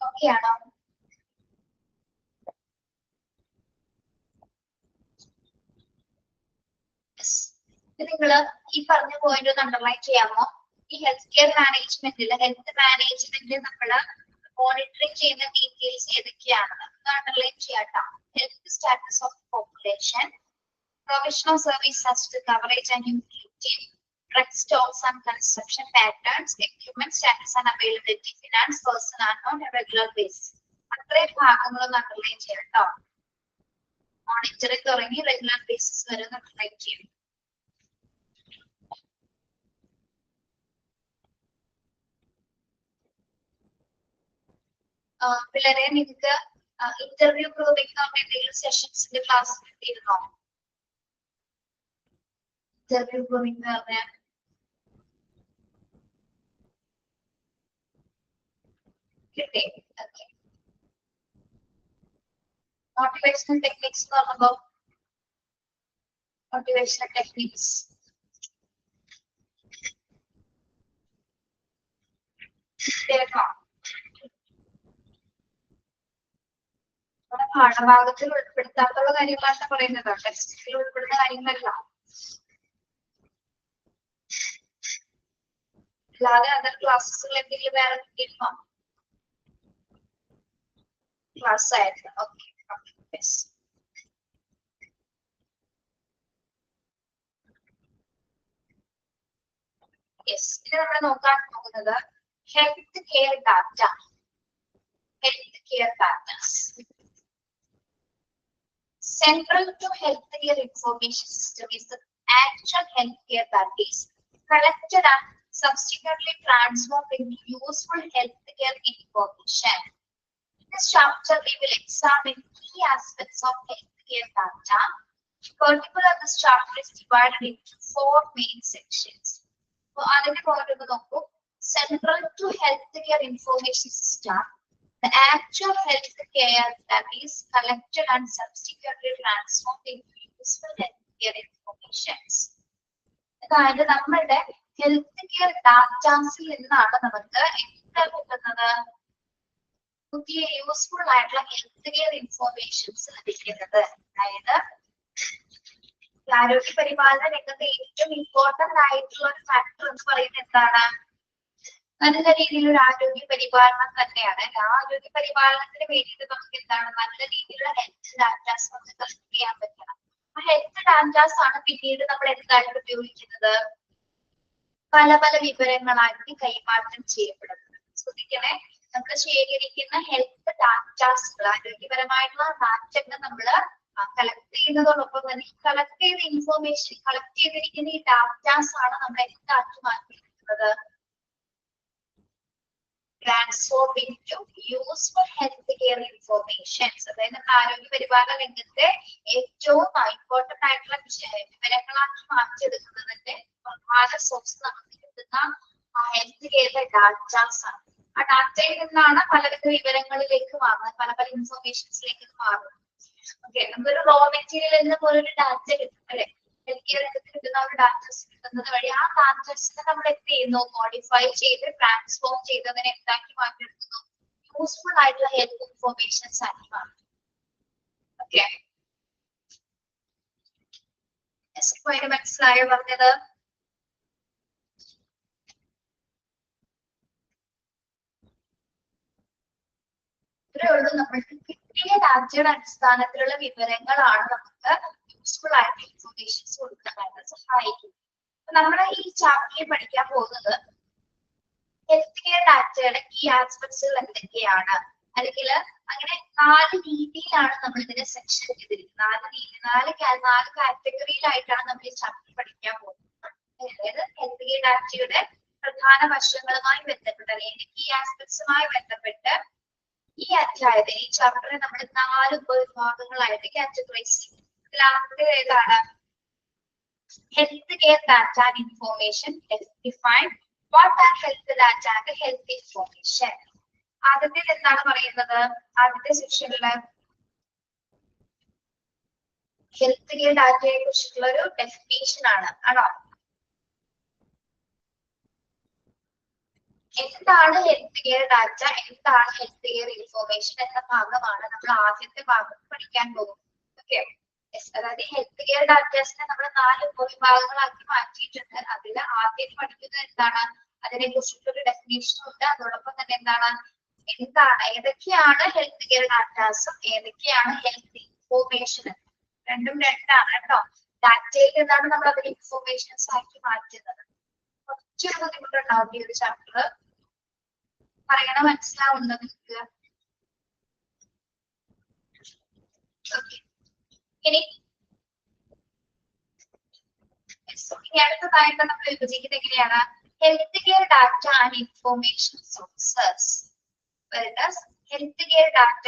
ഓക്കെയാണോ? നിങ്ങള് ഈ പറഞ്ഞ പോയിന്റ് ഒന്ന് അണ്ടർലൈൻ ചെയ്യാമോ? ഈ ഹെൽത്ത് കെയർ മാനേജ്മെന്റിൽ ഹെൽത്ത് മാനേജ്മെന്റ് നമ്മൾ മോണിറ്ററിംഗ് ചെയ്യുന്ന ഡീറ്റെയിൽസ് ഏതൊക്കെയാണ് അണ്ടർലൈൻ ചെയ്യാട്ടോ. Health status of population, provision of service such to coverage and utility, drug stocks and consumption patterns, equipment status and availability, finance, person on a regular basis. അത്രയും ഭാഗങ്ങളൊന്ന് underline ചെയ്യാം കേട്ടോ. Monitoring തുടങ്ങി regular basis വരെ underline ചെയ്യും. പിള്ളേരെ നിങ്ങൾക്ക് interview പ്രോവിംഗ് എന്തെങ്കിലും സെഷൻസിന്റെ class കിട്ടിയിരുന്നോ? Interview പ്രോവിംഗ് പറഞ്ഞാൽ കിട്ടി. ഓക്കെ. മോട്ടിവേഷണൽ ടെക്നിക്സ് എന്ന് പറയുമ്പോൾ മോട്ടിവേഷണൽ ടെക്നിക്സ് പാഠഭാഗത്തിൽ ഉൾപ്പെടുത്താത്തുള്ള കാര്യങ്ങളാണ് പറയുന്നത്, ടെക്സ്റ്റിൽ ഉൾപ്പെടുന്ന കാര്യങ്ങളല്ല. അല്ലാതെ അതർ ക്ലാസ്സുകൾ എന്തെങ്കിലും വേറെ കിട്ടിയിരുന്നോ? ക്ലാസ് ആയിരുന്നു. ഓക്കെ. യെസ്, ഇത് നമ്മൾ നോക്കാൻ പോകുന്നത് health care data. Health care datas central to healthcare information system is the actual healthcare data collected and subsequently transformed into useful healthcare information. In this chapter, we will examine key aspects of healthcare data. Particularly, this chapter is divided into 4 main sections. So, central to healthcare information system, the actual healthcare that is collected and subsequently transformed into useful healthcare information. അതായത് നമ്മുടെ health care ഡാറ്റാസിൽ നിന്നാണ് നമുക്ക് എന്താ കിട്ടുന്നത്? പുതിയ useful ആയിട്ടുള്ള health care informations ലഭിക്കുന്നത്. അതായത് ആരോഗ്യ പരിപാലന രംഗത്തെ ഏറ്റവും ഇമ്പോർട്ടന്റ് ആയിട്ടുള്ള ഒരു ഫാക്ടർ എന്ന് പറയുന്നത് എന്താണ്? നല്ല രീതിയിലുള്ള ആരോഗ്യ പരിപാലനം തന്നെയാണ്. ആരോഗ്യ പരിപാലനത്തിന് വേണ്ടിയിട്ട് നമുക്ക് എന്താണ് നല്ല രീതിയിലുള്ള ഹെൽത്ത് ഡാറ്റാസ് നമുക്ക് കളക്ട് ചെയ്യാൻ പറ്റണം. ആ ഹെൽത്ത് ഡാറ്റാസ് ആണ് പിന്നീട് നമ്മൾ എന്തായിട്ട് ഉപയോഗിക്കുന്നത്? പല പല വിവരങ്ങളായിട്ട് കൈമാറ്റം ചെയ്യപ്പെടുന്നത്. ശ്രദ്ധിക്കണേ, നമ്മൾ ശേഖരിക്കുന്ന ഹെൽത്ത് ഡാറ്റാസുകൾ, ആരോഗ്യപരമായിട്ടുള്ള ഡാറ്റകൾ നമ്മൾ കളക്ട് ചെയ്യുന്നതോടൊപ്പം തന്നെ കളക്ട് ചെയ്ത ഇൻഫോർമേഷൻ, കളക്ട് ചെയ്തിരിക്കുന്ന ഈ ഡാറ്റാസ് ആണ് നമ്മൾ എന്താക്കി മാറ്റിയിരിക്കുന്നത്? Transform into useful healthcare information. അതായത് നമ്മുടെ ആരോഗ്യ പരിപാലന രംഗത്തെ ഏറ്റവും ഇമ്പോർട്ടന്റ് ആയിട്ടുള്ള വിവരങ്ങളാക്കി മാറ്റിയെടുക്കുന്നതിന്റെ പ്രധാന സോഴ്സ് നമുക്ക് കിട്ടുന്ന ഹെൽത്ത് കെയറിലെ ഡാറ്റാസ് ആണ്. ആ ഡാറ്റയിൽ നിന്നാണ് പലവിധ വിവരങ്ങളിലേക്ക് മാറുന്നത്, പല പല ഇൻഫോർമേഷൻസിലേക്ക് മാറുന്നത്. ഓക്കെ, നമുക്കൊരു റോ മെറ്റീരിയൽ എന്ന പോലെ ഒരു ഡാറ്റ കിട്ടും അല്ലെ? ഹെൽത്ത് കെയർ രംഗത്ത് കിട്ടുന്ന ഒരു ഡാറ്റാസ് കിട്ടുന്നത് വഴി ആ ഡാറ്റാസിനെ നമ്മൾ എന്ത് ചെയ്യുന്നു? മോഡിഫൈ ചെയ്ത് ട്രാൻസ്ഫോം ചെയ്ത് അതിനെ എന്താക്കി മാറ്റിയെടുക്കുന്നു? യൂസ്ഫുൾ ആയിട്ടുള്ള ഹെൽത്ത് ഇൻഫോർമേഷൻസ് ആക്കി മാറ്റും. ഓക്കെ, മനസ്സിലായോ പറഞ്ഞത്? ഇത്രയുള്ളൂ. നമ്മൾക്ക് കിട്ടിയ ഡാറ്റയുടെ അടിസ്ഥാനത്തിലുള്ള വിവരങ്ങളാണ് നമുക്ക് യൂസ്ഫുൾ ആയിട്ടുള്ള ഇൻഫോർമേഷൻസ് കൊടുക്കാനായിട്ട് സഹായിക്കും. നമ്മുടെ ഈ ചാപ്റ്ററിൽ പഠിക്കാൻ പോകുന്നത് ഹെൽത്ത് കെയർ ഡാറ്റയുടെ കീ ആസ്പെക്ട്സുകൾ എന്തൊക്കെയാണ്, അല്ലെങ്കിൽ അങ്ങനെ 4 രീതിയിലാണ് നമ്മൾ ഇതിനെ സെക്ഷൻ ചെയ്തിരിക്കുന്നത്. 4 കാറ്റഗറിയിലായിട്ടാണ് നമ്മൾ ഈ ചാപ്റ്റർ പഠിക്കാൻ പോകുന്നത്. അതായത് ഹെൽത്ത് കെയർ ഡാറ്റയുടെ പ്രധാന വശങ്ങളുമായി ബന്ധപ്പെട്ട് അല്ലെങ്കിൽ കീ ആസ്പെക്ട്സുമായി ബന്ധപ്പെട്ട് ഈ അധ്യായത്തിൽ, ഈ ചാപ്റ്ററിൽ നമ്മൾ 4 ഉപവിഭാഗങ്ങളായിട്ട് കാറ്റഗറൈസ് ചെയ്യും. ഇതിലാദ്യത്തെ ഏതാണ്? Health care data and information define what are health data and health information. ആദ്യത്തെ എന്താണ് പറയുന്നത്? ആദ്യത്തെ സെക്ഷനില് ഹെൽത്ത് കെയർ ഡാറ്റയെ കുറിച്ചിട്ടുള്ള ഒരു ഡെഫിനേഷൻ ആണ്. ആണോ? എന്താണ് ഹെൽത്ത് കെയർ ഡാറ്റ, എന്താണ് ഹെൽത്ത് കെയർ ഇൻഫോർമേഷൻ എന്ന ഭാഗമാണ് നമ്മൾ ആദ്യത്തെ ഭാഗത്ത് പഠിക്കാൻ പോകുന്നത്. ഓക്കെ, അതായത് ഹെൽത്ത് കെയർ ഡാറ്റാസിനെ നമ്മൾ 4 ഉപവിഭാഗങ്ങളാക്കി മാറ്റിയിട്ടുണ്ട്. അതിൽ ആദ്യം പഠിക്കുന്നത് എന്താണ്? അതിനെ കുറിച്ചിട്ടൊരു ഡെഫിനേഷൻ ഉണ്ട്. അതോടൊപ്പം തന്നെ ഏതൊക്കെയാണ് ഹെൽത്ത് കെയർ ഡാറ്റാസും ഏതൊക്കെയാണ് ഹെൽത്ത് ഇൻഫോർമേഷൻ, രണ്ടും രണ്ടാണ് കേട്ടോ. ഡാറ്റയിൽ നിന്നാണ് നമ്മൾ അതിൽ ഇൻഫോർമേഷൻസ് ആക്കി മാറ്റുന്നത്. കുറച്ചൊരു ബുദ്ധിമുട്ടുണ്ടാവും ഈ ഒരു ചാപ്റ്റർ. പറയണ മനസ്സിലാവുന്നത് നിങ്ങൾക്ക്? ഇനി അടുത്തതായിട്ട് നമ്മൾ വിഭജിക്കുന്നത് എങ്ങനെയാണ്? Health care data and information sources. Health care data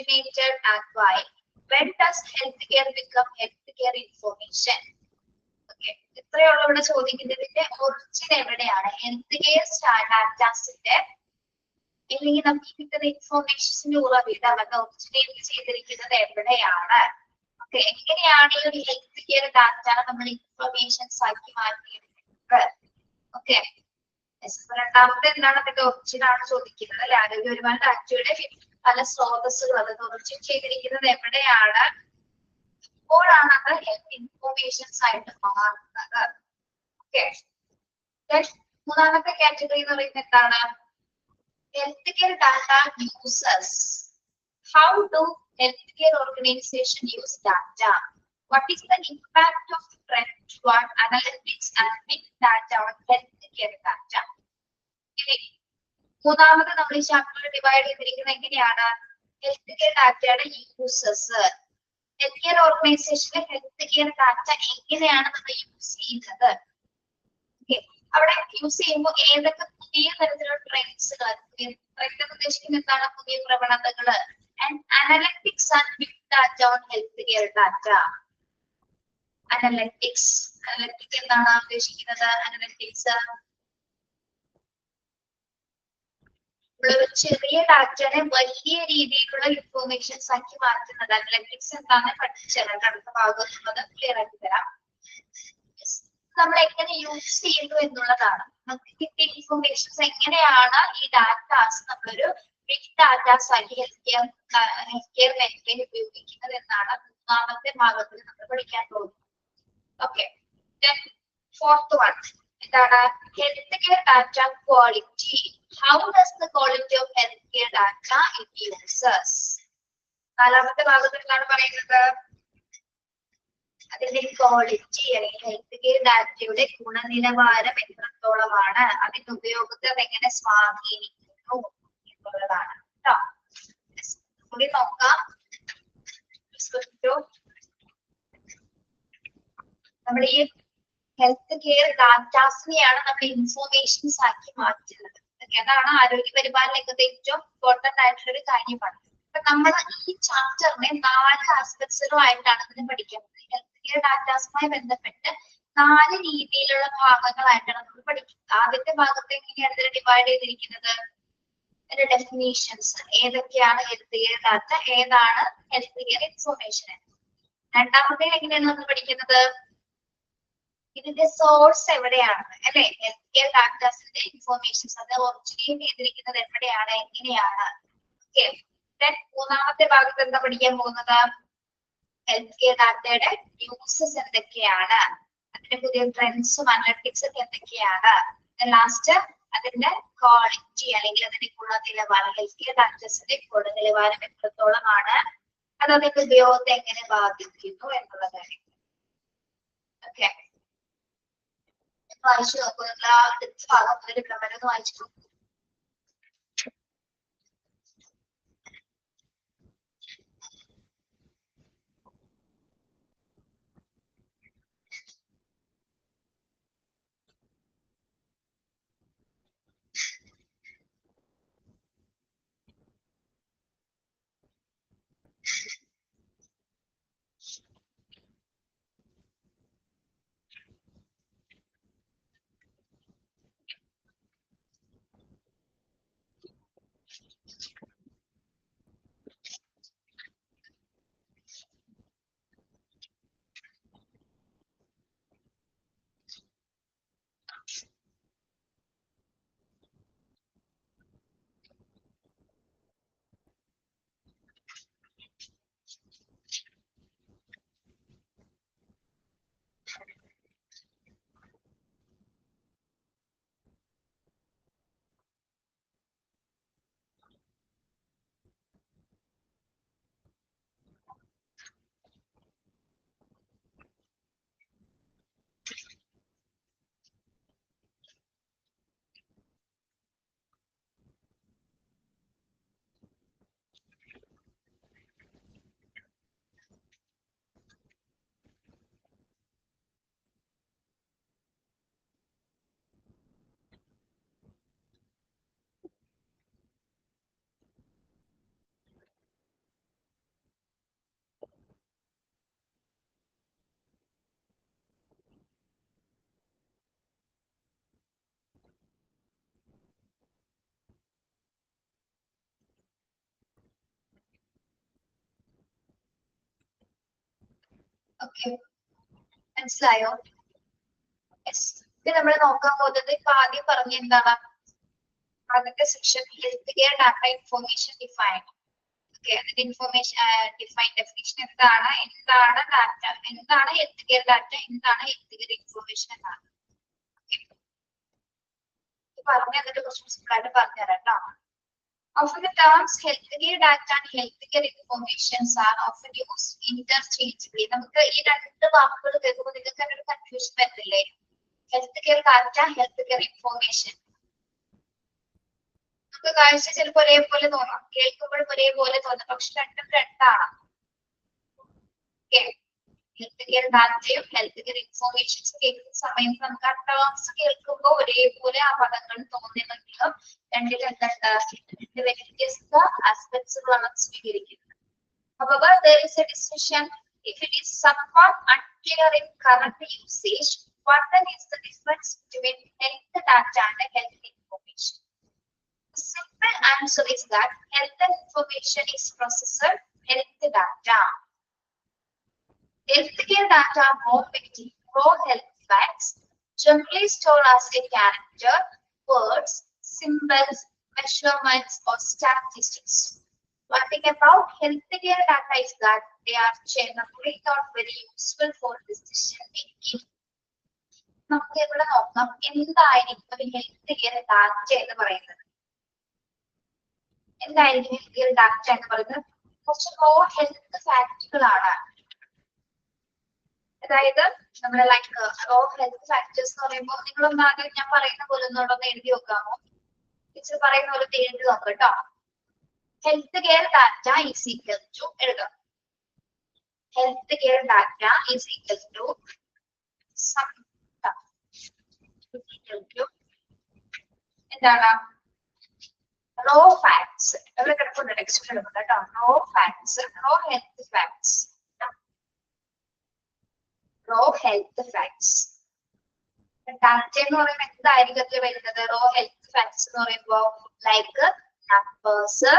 originated and why? When does health care become health care information? Okay, ഇത്രയുള്ള ഇവിടെ ചോദിക്കുന്നതിന്റെ ഒറിജിൻ എവിടെയാണ്? ഹെൽത്ത് കെയർ ഡാറ്റാസിന്റെ അല്ലെങ്കിൽ നമുക്ക് കിട്ടുന്ന ഇൻഫോർമേഷൻസിന്റെ ഉറവിടം ഒറിജിനേറ്റ് ചെയ്തിരിക്കുന്നത് എവിടെയാണ്? ഓക്കെ, എങ്ങനെയാണ് ഈ ഒരു ഹെൽത്ത് കെയർ ഡാറ്റ നമ്മൾ ഇൻഫോർമേഷൻസ് ആക്കി മാറ്റിയെടുക്കുന്നത്? ഓക്കെ, രണ്ടാമത്തെ എന്താണ് അതിന്റെ ഒറിജിൻ ആണ് ചോദിക്കുന്നത് അല്ലെ. ആരോഗ്യപരമായ ഡാറ്റയുടെ പല സ്രോതസ്സുകൾ അത് ഒറിജിൻ ചെയ്തിരിക്കുന്നത് എവിടെയാണ്, എപ്പോഴാണ് അത് ഹെൽത്ത് ഇൻഫോർമേഷൻസ് ആയിട്ട് മാറുന്നത്? ഓക്കെ, മൂന്നാമത്തെ കാറ്റഗറി എന്ന് പറയുന്നത് എന്താണ്? Health care data users. How do healthcare organizations use data? What is the impact of trend toward analytics and big data on healthcare data? മൂന്നാമത് നമ്മൾ ഈ ചാപ്റ്റർ ഡിവൈഡ് ചെയ്തിരിക്കുന്നത് എങ്ങനെയാണ്? ഹെൽത്ത് കെയർ ഡാറ്റയുടെ യൂസേഴ്സ്. ഹെൽത്ത് കെയർ ഓർഗനൈസേഷനിലെ health care data എങ്ങനെയാണ് നമ്മൾ use ചെയ്യുന്നത്? അവിടെ യൂസ് ചെയ്യുമ്പോൾ ഏതൊക്കെ പുതിയ തരത്തിലുള്ള ട്രെൻഡ്സുകൾ, ട്രെൻഡ് എന്ന് ഉദ്ദേശിക്കുന്നത് എന്താണ്? പുതിയ പ്രവണതകള്. And analytics and big data on healthcare data. Analytics എന്താണ് ഉദ്ദേശിക്കുന്നത്? അനലറ്റിക്സ് ഒരു ചെറിയ ഡാറ്റനെ വലിയ രീതിയിലുള്ള ഇൻഫോർമേഷൻസ് ആക്കി മാറ്റുന്നത്. അനലറ്റിക്സ് എന്താണ് പഠിച്ചത് അടുത്ത ഭാഗം എന്നുള്ളത് ക്ലിയർ ആക്കി തരാം. നമ്മൾ എങ്ങനെ യൂസ് ചെയ്യുന്നു എന്നുള്ളതാണ്. നമുക്ക് കിട്ടിയ ഇൻഫോർമേഷൻസ് എങ്ങനെയാണ് ഈ ഡാറ്റാസ് നമ്മളൊരു ബിഗ് ഡാറ്റാസ് ആക്കി ഹെൽത്ത് കെയർ മേഖലയിൽ ഉപയോഗിക്കുന്നത് എന്നാണ് മൂന്നാമത്തെ ഭാഗത്തിൽ നമ്മൾ പഠിക്കാൻ പോകുന്നത്. ഓക്കെ, ഫോർത്ത് വൺ എന്താണ്? Health care data quality. How does the quality of health care data it uses? നാലാമത്തെ ഭാഗത്തിൽ എന്താണ് പറയുന്നത്? അതിന്റെ ക്വാളിറ്റി അല്ലെങ്കിൽ ഹെൽത്ത് കെയർ ഡാറ്റയുടെ ഗുണനിലവാരം എത്രത്തോളമാണ്, അതിന്റെ ഉപയോഗത്തെ അതെങ്ങനെ സ്വാധീനിക്കുന്നു എന്നുള്ളതാണ് കേട്ടോ. കൂടി നോക്കാം. നമ്മൾ ഈ ഹെൽത്ത് കെയർ ഡാറ്റാസിനെയാണ് നമ്മൾ ഇൻഫോർമേഷൻസ് ആക്കി മാറ്റുന്നത്. അതാണ് ആരോഗ്യപരിപാലന രംഗത്തെ ഏറ്റവും ഇമ്പോർട്ടന്റ് ആയിട്ടുള്ള ഒരു കാര്യമാണ്. അപ്പൊ നമ്മൾ ഈ ചാപ്റ്ററിനെ 4 ആസ്പെക്ട്സുകളായിട്ടാണ് ഇതിനെ പഠിക്കുന്നത്. ഹെൽത്ത് കെയർ ഡാറ്റാസുമായി ബന്ധപ്പെട്ട് 4 രീതിയിലുള്ള ഭാഗങ്ങളായിട്ടാണ് നമ്മൾ പഠിക്കുന്നത്. ആദ്യത്തെ ഭാഗത്തെ എങ്ങനെയാണ് ഇതിനെ ഡിവൈഡ് ചെയ്തിരിക്കുന്നത്? ഡെഫിനീഷൻസ്, ഏതൊക്കെയാണ് ഹെൽത്ത് കെയർ ഡാറ്റ, ഏതാണ് ഹെൽത്ത് കെയർ ഇൻഫോർമേഷൻ. രണ്ടാമത്തെ എങ്ങനെയാണ് നമ്മൾ പഠിക്കുന്നത്? ഇതിന്റെ സോഴ്സ് എവിടെയാണ് അല്ലെ? ഹെൽത്ത് കെയർ ഡാറ്റാസിന്റെ ഇൻഫോർമേഷൻസ് അത് ഒറിജിനേറ്റ് ചെയ്തിരിക്കുന്നത് എവിടെയാണ്, എങ്ങനെയാണ്. ഓക്കെ, മൂന്നാമത്തെ ഭാഗത്ത് എന്താ പഠിക്കാൻ പോകുന്നത്? ഹെൽത്ത് കെയർ ഡാറ്റയുടെ യൂസസ് എന്തൊക്കെയാണ്, അതിന്റെ പുതിയ ട്രെൻഡ്സും അനലറ്റിക്സും ഒക്കെ എന്തൊക്കെയാണ്. ലാസ്റ്റ് അതിന്റെ ക്വാളിറ്റി അല്ലെങ്കിൽ അതിന്റെ ഗുണനിലവാരം, ഹെൽത്ത് കെയർ ഡാറ്റാസിന്റെ ഗുണനിലവാരം എത്രത്തോളമാണ്, അത് അതിന്റെ ഉപയോഗത്തെ എങ്ങനെ ബാധിക്കുന്നു എന്നുള്ള കാര്യം. ഓക്കെ, വായിച്ചു നോക്കൂ. നിങ്ങൾ ആ അടുത്ത ഭാഗം മുതൽ ക്രമേണ ഒന്ന് വായിച്ചു നോക്കൂ. ഓക്കെ, മനസ്സിലായോ? യെസ്. ഇത് നമ്മൾ നോക്കാൻ പോകുന്നത് ഇപ്പൊ ആദ്യം പറഞ്ഞ എന്താണ് ആദ്യത്തെ section health care data information define. Okay, അതിന്റെ ഇൻഫോർമേഷൻ ഡിഫൈൻ ഡെഫിനിഷൻ എന്താണ് ഡാറ്റ, എന്താണ് ഹെൽത്ത് കെയർ ഡാറ്റ, എന്താണ് ഹെൽത്ത് കെയർ ഇൻഫോർമേഷൻ എന്നാണ്. പറഞ്ഞ അതിന്റെ കുറച്ച് സിമ്പിളായിട്ട് പറഞ്ഞുതരാം കേട്ടോ. Often the terms healthcare data and healthcare information are often used interchangeably. നമുക്ക് ഈ രണ്ട് വാക്കുകൾ കേൾക്കുമ്പോൾ നിങ്ങൾക്ക് ഒരു കൺഫ്യൂഷൻ വരുന്നില്ലേ? Health care data, health care information. നമുക്ക് കാഴ്ച ചിലപ്പോൾ ഒരേപോലെ തോന്നാം, കേൾക്കുമ്പോൾ ഒരേപോലെ തോന്നാം, പക്ഷെ രണ്ടും രണ്ടാണ്. ഹെൽത്ത് കെയർ ഡാറ്റയും ഹെൽത്ത് കെയർ ഇൻഫോർമേഷൻസ് കേൾക്കുന്ന സമയത്ത് നമുക്ക് ആ ടേംസ് കേൾക്കുമ്പോൾ ഒരേപോലെ ആ പദങ്ങൾ തോന്നുന്നെങ്കിലും രണ്ടിൽ എന്തുണ്ട് വ്യത്യസ്ത ആസ്പെക്ട്സുകളാണ് സ്വീകരിക്കുന്നത്. However, there is a distinction if it is somewhat unclear in current usage. What then is the difference between health data and health information? The simple answer is that health information is processed health data. Healthcare data are more effective, raw health facts, generally stored as a character, words, symbols, measurements, or statistics. One thing about healthcare data is that they are generally not very useful for decision making. നമുക്ക് ഇവിടെ നോക്കാം എന്തായിരിക്കും ഒരു health care data എന്ന് പറയുന്നത്. എന്തായിരിക്കും health care data എന്ന് പറയുന്നത്? കുറച്ച് റോ ഹെൽത്ത് ഫാക്ടുകളാണ്. അതായത് നമ്മുടെ ലൈക്ക് റോ ഹെൽത്ത് ഫാക്ടേഴ്സ് എന്ന് പറയുമ്പോൾ നിങ്ങളൊന്ന് ആദ്യം ഞാൻ പറയുന്ന പോലെ ഒന്നോടൊന്ന് എഴുതി നോക്കാമോ? ടീച്ചർ പറയുന്ന പോലെ എഴുതി നോക്കാം കേട്ടോ. Health care data is equal to എഴുതാം. Health care data is equal to എന്താണ്? Raw facts. എവിടെ കിടപ്പുണ്ട്? ടെക്സ്റ്റ് കിടപ്പുണ്ട് കേട്ടോ. Raw facts, raw health facts, raw health facts. Data എന്ന് പറയുമ്പോൾ എന്തായിരിക്കും അതിൽ വരുന്നത്? റോ ഹെൽത്ത് ഫാക്ട്സ് എന്ന് പറയുമ്പോ like numbers,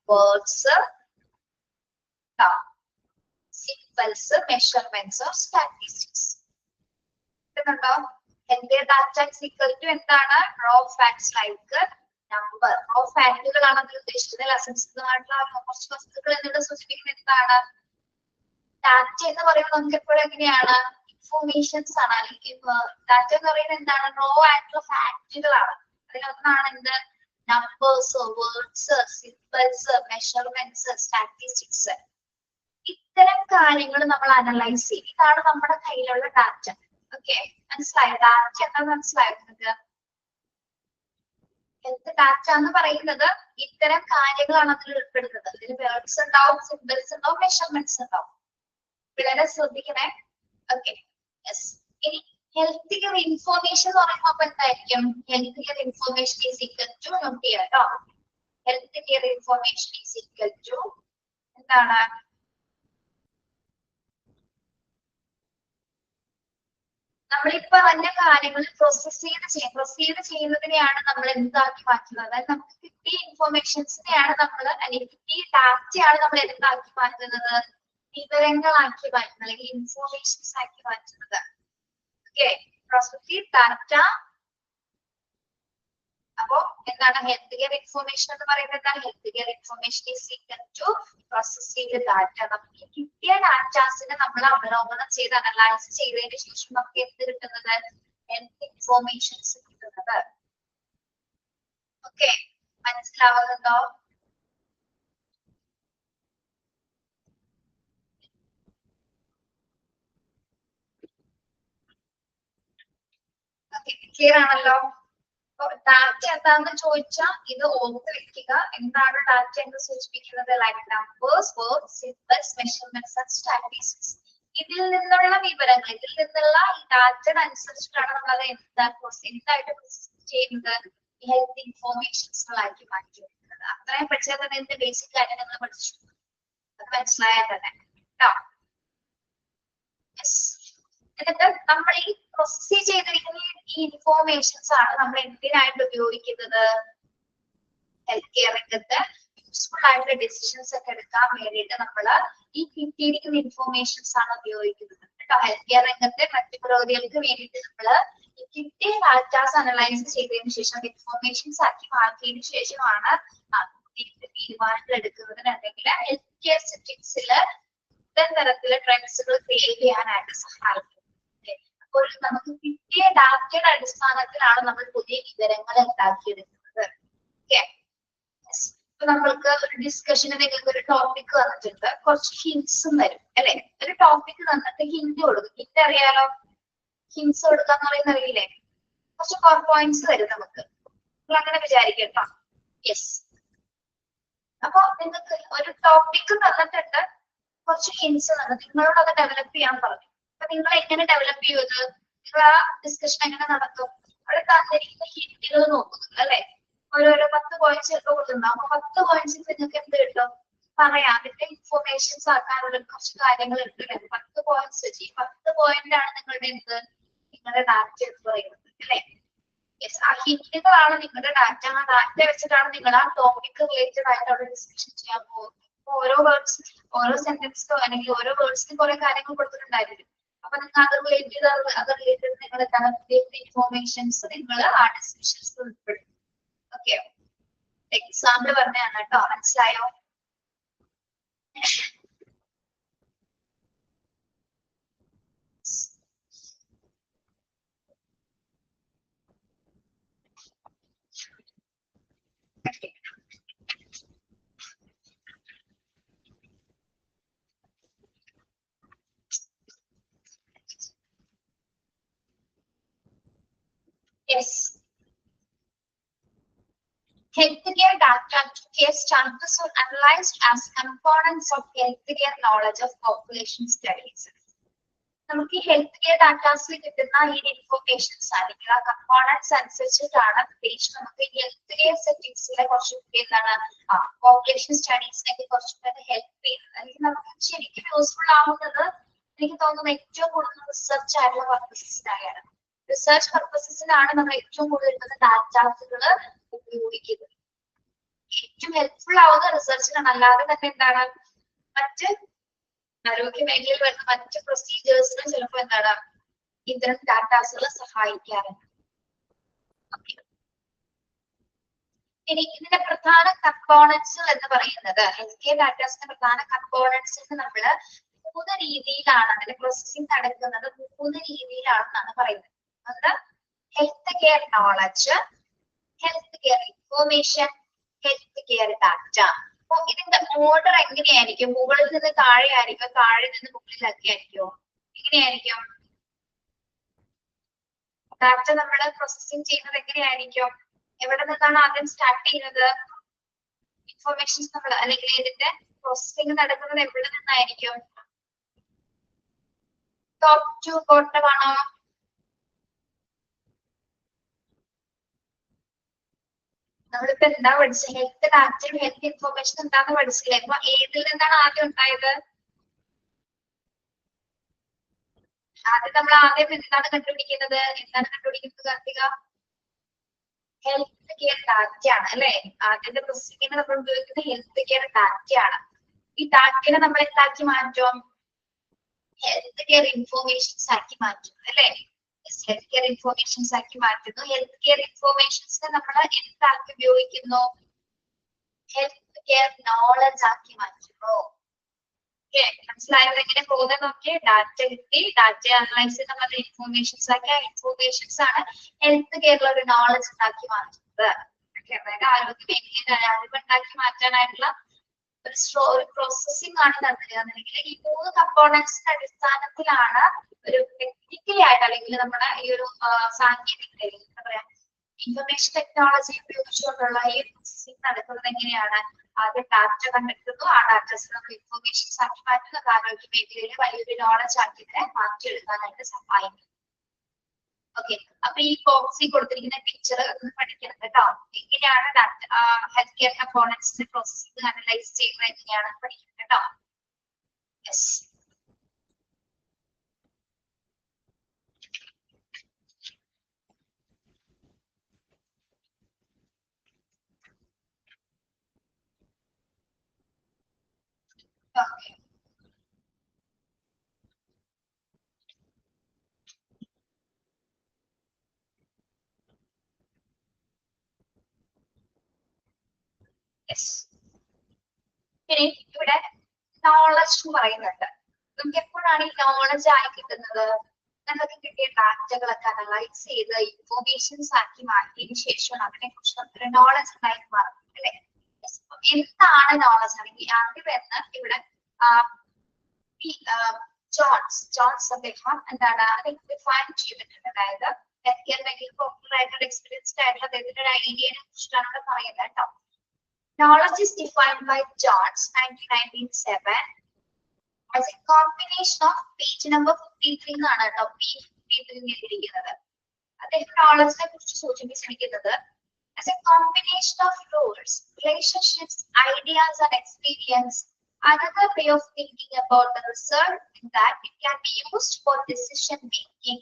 words, symbols, measurements, statistics. കിട്ടുന്നുണ്ടോ? Health data is equal to എന്താണ്? Raw facts like number. Raw ഫാക്ടുകളാണ് അതിൽ ഉദ്ദേശിക്കുന്നത്. അസംസ്കൃതമായിട്ടുള്ള കുറച്ച് വസ്തുക്കൾ എന്നിവിടെ സൂചിപ്പിക്കുന്നത് എന്താണ്? ഡാറ്റ എന്ന് പറയുമ്പോൾ നമുക്ക് എപ്പോഴും എങ്ങനെയാണ്? ഇൻഫോർമേഷൻസ് ആണ്. അല്ലെങ്കിൽ ഡാറ്റ എന്ന് പറയുന്നത് എന്താണ്? റോ ആയിട്ടുള്ള ഫാക്ടുകളാണ്. അതിലൊന്നാണ് എന്ത്? Numbers, words, symbols, measurements, statistics. ഇത്തരം കാര്യങ്ങൾ നമ്മൾ അനലൈസ് ചെയ്യും. ഇതാണ് നമ്മുടെ കയ്യിലുള്ള ഡാറ്റ. ഓക്കെ, മനസ്സിലായോ? ഡാറ്റ എന്താണെന്ന് മനസ്സിലായോ നിങ്ങൾക്ക്? ഹെൽത്ത് ഡാറ്റ എന്ന് പറയുന്നത് ഇത്തരം കാര്യങ്ങളാണ് അതിൽ ഉൾപ്പെടുന്നത്. അതിൽ വേർഡ്സ് ഉണ്ടാവും, സിംബൽസ് ഉണ്ടാവും, മെഷർമെന്റ്സ് ഉണ്ടാവും. വളരെ ശ്രദ്ധിക്കണേ. Okay, yes. ഇനി ഹെൽത്ത് കെയർ ഇൻഫോർമേഷൻ എന്ന് പറയുമ്പോൾ അപ്പൊ എന്തായിരിക്കും? Health care information is equal to note ചെയ്യാം കേട്ടോ. Health care information is equal to എന്താണ്? നമ്മളിപ്പോ പറഞ്ഞ കാര്യങ്ങൾ പ്രോസസ് ചെയ്യുന്നതിനെയാണ് നമ്മൾ എന്താക്കി മാറ്റുന്നത്? അതായത് നമുക്ക് കിട്ടിയ ഇൻഫോർമേഷൻസിനെയാണ് നമ്മൾ, അല്ലെങ്കിൽ കിട്ടിയ ഡാറ്റയാണ് നമ്മൾ എന്താക്കി മാറ്റുന്നത്? വിവരങ്ങളാക്കി മാറ്റുന്നത്, അല്ലെങ്കിൽ ഇൻഫോർമേഷൻസ് ആക്കി മാറ്റുന്നത്. Okay, process data. അപ്പോ എന്താണ് ഹെൽത്ത് കെയർ ഇൻഫോർമേഷൻ എന്ന് പറയുന്നത്? എന്താണ് health care information is equal to process ചെയ്ത ഡാറ്റ. നമുക്ക് കിട്ടിയ ഡാറ്റാസിനെ നമ്മൾ അവലോകനം ചെയ്ത് അനലൈസ് ചെയ്തതിന് ശേഷം നമുക്ക് എന്ത് കിട്ടുന്നത്? ഹെൽത്ത് ഇൻഫോർമേഷൻസ് കിട്ടുന്നത്. ഓക്കെ, മനസ്സിലാവുന്നുണ്ടോ? ക്ലിയർ ആണല്ലോ? ഡാറ്റ എന്താണെന്ന് ചോദിച്ചാൽ ഇത് ഓർത്ത് വെക്കുക. എന്താണ് ഡാറ്റ എന്ന് സൂചിപ്പിക്കുന്നത്? Like numbers, words, symbols, measurements and statistics. ഇതിൽ നിന്നുള്ള വിവരങ്ങൾ, ഇതിൽ നിന്നുള്ള ഈ ഡാറ്റ അനുസരിച്ചിട്ടാണ് നമ്മൾ അത് എന്തായിട്ട് ചെയ്യുന്നത്? ഹെൽത്ത് ഇൻഫോർമേഷൻസുകളാക്കി മാറ്റിവെക്കുന്നത്. അത്രയും പഠിച്ചാൽ തന്നെ ഇതിന്റെ ബേസിക് കാര്യം നമ്മൾ പഠിച്ചു. അത് മനസ്സിലായാൽ തന്നെ കേട്ടോ. എന്നിട്ട് നമ്മൾ ഈ പ്രോസസ് ചെയ്തിരിക്കുന്ന ഈ ഇൻഫോർമേഷൻസ് ആണ് നമ്മൾ എന്തിനായിട്ട് ഉപയോഗിക്കുന്നത്? ഹെൽത്ത് കെയർ രംഗത്ത് യൂസ്ഫുൾ ആയിട്ടുള്ള ഡിസിഷൻസ് ഒക്കെ എടുക്കാൻ വേണ്ടിയിട്ട് നമ്മൾ ഈ കിട്ടിയിരിക്കുന്ന ഇൻഫോർമേഷൻസ് ആണ് ഉപയോഗിക്കുന്നത്. കേട്ടോ. ഹെൽത്ത് കെയർ രംഗത്തെ മറ്റു പുരോഗതികൾക്ക് വേണ്ടിയിട്ട് നമ്മള് കിട്ടിയ ഡാറ്റാസ് അനലൈസ് ചെയ്തതിനു ശേഷം ഇൻഫോർമേഷൻസ് ആക്കി മാറ്റിയതിനു ശേഷമാണ് തീരുമാനങ്ങൾ എടുക്കുന്നത്. അല്ലെങ്കിൽ ഹെൽത്ത് കെയർ സെറ്റിംഗ്സിൽ ഇത്തരം തരത്തിലുള്ള ട്രെൻഡ്സുകൾ ക്രിയേറ്റ് ചെയ്യാനായിട്ട് സഹായിക്കും. അപ്പോൾ നമുക്ക് കിട്ടിയ ഡാറ്റയുടെ അടിസ്ഥാനത്തിലാണ് നമ്മൾ പുതിയ വിവരങ്ങൾ ഉണ്ടാക്കിയെടുക്കുന്നത്. ഓക്കെ, ഇപ്പൊ നമ്മൾക്ക് ഒരു ഡിസ്കഷന് നിങ്ങൾക്ക് ഒരു ടോപ്പിക് തന്നിട്ടുണ്ട്, കുറച്ച് ഹിന്റ്സും വരും അല്ലെ. ഒരു ടോപ്പിക് തന്നിട്ട് ഹിന്റ് കൊടുക്കും. ഹിന്റ് അറിയാലോ, ഹിന്റ്സ് കൊടുക്കാന്ന് പറയുന്ന അറിയില്ലേ? കുറച്ച് പോയിന്റ്സ് വരും നമുക്ക്. നിങ്ങൾ അങ്ങനെ വിചാരിക്കട്ടോ. യെസ്, അപ്പൊ നിങ്ങൾക്ക് ഒരു ടോപ്പിക് തന്നിട്ടുണ്ട്, കുറച്ച് ഹിന്റ്സ് തന്നിട്ട് നിങ്ങളോട് അത് ഡെവലപ്പ് ചെയ്യാൻ പറഞ്ഞു. അപ്പൊ നിങ്ങൾ എങ്ങനെ ഡെവലപ്പ് ചെയ്യുന്നത്? നിങ്ങൾ ആ ഡിസ്കഷൻ എങ്ങനെ നടത്തും? അവിടെ തന്നിരിക്കുന്ന ഹിന്റുകൾ നോക്കുന്നത് അല്ലെ. ഓരോരോ 10 പോയിന്റ്സ് ഒക്കെ കൊടുത്തിട്ടുണ്ടാവും. അപ്പൊ 10 പോയിന്റ്സിൽ നിങ്ങൾക്ക് എന്ത് കിട്ടും? പറയാം, അതിന്റെ ഇൻഫോർമേഷൻസ് ആക്കാനുള്ള കുറച്ച് കാര്യങ്ങൾ ഉണ്ട്. 10 പോയിന്റ്സ് വെച്ച് ഈ 10 പോയിന്റ് ആണ് നിങ്ങളുടെ എന്ത്, നിങ്ങളുടെ ഡാറ്റ എന്ന് പറയുന്നത് അല്ലെ. യെസ്, ആ ഹിന്റുകളാണ് നിങ്ങളുടെ ഡാറ്റ. ആ ഡാറ്റ വെച്ചിട്ടാണ് നിങ്ങൾ ആ ടോപ്പിക് റിലേറ്റഡ് ആയിട്ട് അവിടെ ഡിസ്കഷൻ ചെയ്യാൻ പോകുന്നത്. ഓരോ വേർഡ്സ്, ഓരോ സെന്റൻസിലോ അല്ലെങ്കിൽ ഓരോ വേർഡ്സിലും കുറെ കാര്യങ്ങൾ കൊടുത്തിട്ടുണ്ടായിരിക്കും. അപ്പൊ നിങ്ങൾ അത് റിലേറ്റഡ് നിങ്ങൾ ഇൻഫോർമേഷൻസ് നിങ്ങൾ ആ ഡിസ്കഷൻസ് ഉൾപ്പെടുത്തും. ഓക്കെ, എക്സാമ്പിൾ പറഞ്ഞാണ് കേട്ടോ, മനസ്സിലായോ? Yes. Healthcare data case chances are analyzed as components of healthcare knowledge of population studies. നമുക്ക് ഹെൽത്ത് കെയർ ഡാറ്റാസിൽ കിട്ടുന്ന ഈ ഇൻഫോർമേഷൻസ് അല്ലെങ്കിൽ ആ കമ്പോണൻസ് അനുസരിച്ചിട്ടാണ് പ്രത്യേകിച്ച് നമുക്ക് ഹെൽത്ത് കെയർ സെറ്റിംഗ്സിലെ കുറച്ചുകൂടി എന്താണ് പോപ്പുലേഷൻ സ്റ്റഡീസിനൊക്കെ കുറച്ചുകൂടി ഹെൽപ്പ് ചെയ്യുന്നത്. അല്ലെങ്കിൽ നമുക്ക് ശരിക്കും യൂസ്ഫുൾ ആവുന്നത് എനിക്ക് തോന്നുന്നു ഏറ്റവും കൂടുതൽ റിസർച്ച് ആയിട്ടുള്ള പർപ്പസസിനായാണ്. റിസർച്ച് പർപ്പസസിനാണ് നമ്മൾ ഏറ്റവും കൂടുതൽ ഡാറ്റാസുകൾ ഉപയോഗിക്കുന്നത്. ഏറ്റവും ഹെൽപ്ഫുൾ ആവുന്ന റിസർച്ചിനാണ്. അല്ലാതെ തന്നെ എന്താണ് മറ്റ് ആരോഗ്യ മേഖലയിൽ വരുന്ന മറ്റ് പ്രൊസീജിയേഴ്സിന് ചിലപ്പോൾ എന്താണ് ഇത്തരം ഡാറ്റാസുകൾ സഹായിക്കാറുണ്ട്. ഇനി ഇതിന്റെ പ്രധാന കമ്പോണൻസ് എന്ന് പറയുന്നത് ഹെൽത്ത് കെയർ ഡാറ്റാസിന്റെ പ്രധാന കമ്പോണൻസ് നമ്മൾ 3 രീതിയിലാണ് അതിന്റെ പ്രോസസ്സിംഗ് നടക്കുന്നത്. 3 രീതിയിലാണെന്നാണ് പറയുന്നത്. അത് health care knowledge, health care information, health care data. അപ്പൊ ഇതിന്റെ ഓർഡർ എങ്ങനെയായിരിക്കും? മുകളിൽ നിന്ന് താഴെ ആയിരിക്കും, താഴെ നിന്ന് മുകളിലൊക്കെ ആയിരിക്കും? എങ്ങനെയായിരിക്കും ഡാറ്റ നമ്മൾ പ്രോസസ്സിംഗ് ചെയ്യുന്നത്? എങ്ങനെയായിരിക്കും? എവിടെ നിന്നാണ് ആദ്യം സ്റ്റാർട്ട് ചെയ്യുന്നത്? ഇൻഫോർമേഷൻസ് നമ്മൾ അല്ലെങ്കിൽ ഇതിന്റെ പ്രോസസ്സിംഗ് നടക്കുന്നത് എവിടെ നിന്നായിരിക്കും? ടോപ്പ് ടു ബോട്ടം ആണോ? നമ്മളിപ്പോ എന്താ പഠിച്ചത്? ഹെൽത്ത് ഡാറ്റയും ഹെൽത്ത് ഇൻഫോർമേഷൻ എന്താന്ന് പഠിച്ചില്ലേ? അപ്പൊ ഏതിൽ നിന്നാണ് ആദ്യം ഉണ്ടായത്? ആദ്യം നമ്മൾ എന്താണ് കണ്ടുപിടിക്കുന്നത്? കാർത്തിക? ഹെൽത്ത് കെയർ ഡാറ്റയാണ് അല്ലെ. ആദ്യത്തെ പ്രോസസ്സിംഗിന് നമ്മൾ ഉപയോഗിക്കുന്ന ഹെൽത്ത് കെയർ ഡാറ്റയാണ്. ഈ ഡാറ്റയെ നമ്മൾ എന്താക്കി മാറ്റും? ഹെൽത്ത് കെയർ ഇൻഫോർമേഷൻസ് ആക്കി മാറ്റും അല്ലെ. ഹെൽത്ത് കെയർ ഇൻഫോർമേഷൻസ് ആക്കി മാറ്റുന്നു. ഹെൽത്ത് കെയർ ഇൻഫോർമേഷൻസിനെ നമ്മൾ എന്താക്കി ഉപയോഗിക്കുന്നു? ഹെൽത്ത് കെയർ നോളജ് ആക്കി മാറ്റുന്നു. ഓക്കെ, മനസ്സിലായത് എങ്ങനെ പോകുന്നത് നോക്കിയേ. ഡാറ്റ കിട്ടി, ഡാറ്റ അനലൈസ് ചെയ്ത് നമ്മൾ ഇൻഫോർമേഷൻസ് ആക്കി, ആ ഇൻഫോർമേഷൻസ് ആണ് ഹെൽത്ത് കെയറിൽ ഒരു നോളജ് ഉണ്ടാക്കി മാറ്റുന്നത്. അതായത് ആരോഗ്യ മേഖലയിൽ അറിവ് ഉണ്ടാക്കി മാറ്റാനായിട്ടുള്ള ഒരു പ്രോസസ്സിംഗ് ആണ് നടത്തുകയെന്നുണ്ടെങ്കിൽ ഈ 3 കമ്പോണൻസിന്റെ അടിസ്ഥാനത്തിലാണ് ഒരു ടെക്നിക്കലി ആയിട്ട് അല്ലെങ്കിൽ നമ്മുടെ ഈ ഒരു സാങ്കേതിക എന്താ പറയാ ഇൻഫർമേഷൻ ടെക്നോളജി ഉപയോഗിച്ചുകൊണ്ടുള്ള ഈ പ്രോസസ്സിംഗ് നടക്കുന്നത്. എങ്ങനെയാണ്? ആദ്യം ഡാറ്റ കണ്ടെത്തുന്നു, ആ ഡാറ്റാസ് നമ്മൾ ഇൻഫോർമേഷൻസ് ആക്കി മാറ്റുന്ന ആരോഗ്യ മേഖലയിൽ വലിയൊരു നോളജ് ആക്കി ഇതിനെ മാറ്റിയെടുക്കാനായിട്ട് സഹായിക്കും. ഓക്കെ, അപ്പൊ ഈ ബോക്സിൽ കൊടുത്തിരിക്കുന്ന പിക്ചർ ഒന്ന് പഠിക്കണം കേട്ടോ. എങ്ങനെയാണ് ഹെൽത്ത് കെയർ കമ്പോണൻസിന്റെ പ്രോസസ്സിംഗ് അനലൈസ് ചെയ്യുന്നത് എങ്ങനെയാണ് പഠിക്കുന്നത് കേട്ടോ. Yes, okay. ഇനി ഇവിടെ നോളജ് എന്ന് പറയുന്നുണ്ട്. നമുക്ക് എപ്പോഴാണ് ഈ നോളജ് ആയി കിട്ടുന്നത്? നമുക്ക് കിട്ടിയ ഡാറ്റകളൊക്കെ അനലൈസ് ചെയ്ത് ഇൻഫോർമേഷൻസ് ആക്കി മാറ്റിയതിനു ശേഷം അതിനെ കുറിച്ച് നമുക്കൊരു നോളജ് ഉണ്ടായി മാറും അല്ലെ. എന്താണ് നോളജ് അല്ലെങ്കിൽ ആദ്യം എന്ന് ഇവിടെ ജോൺസ് അദ്ദേഹം എന്താണ് ഡിഫൈൻ ചെയ്തിട്ടുണ്ട്. അതായത് എക്സ്പീരിയൻസ്ഡ് ആയിട്ടുള്ള അദ്ദേഹത്തിന്റെ ഒരു ഐഡിയയെ കുറിച്ചിട്ടാണ് ഇവിടെ പറയുന്നത് കേട്ടോ. Knowledge is defined by Johns 1997 as a combination of page number 53 എന്നാണ് കേട്ടോ P53 എഴുതിയിരിക്കുന്നത്. അദ്ദേഹം നോളജിനെ കുറിച്ച് സൂചിപ്പിച്ചിരിക്കുന്നത് as a combination of rules, relationships, ideas and experience. Another way of thinking about the result is that it can be used for decision making.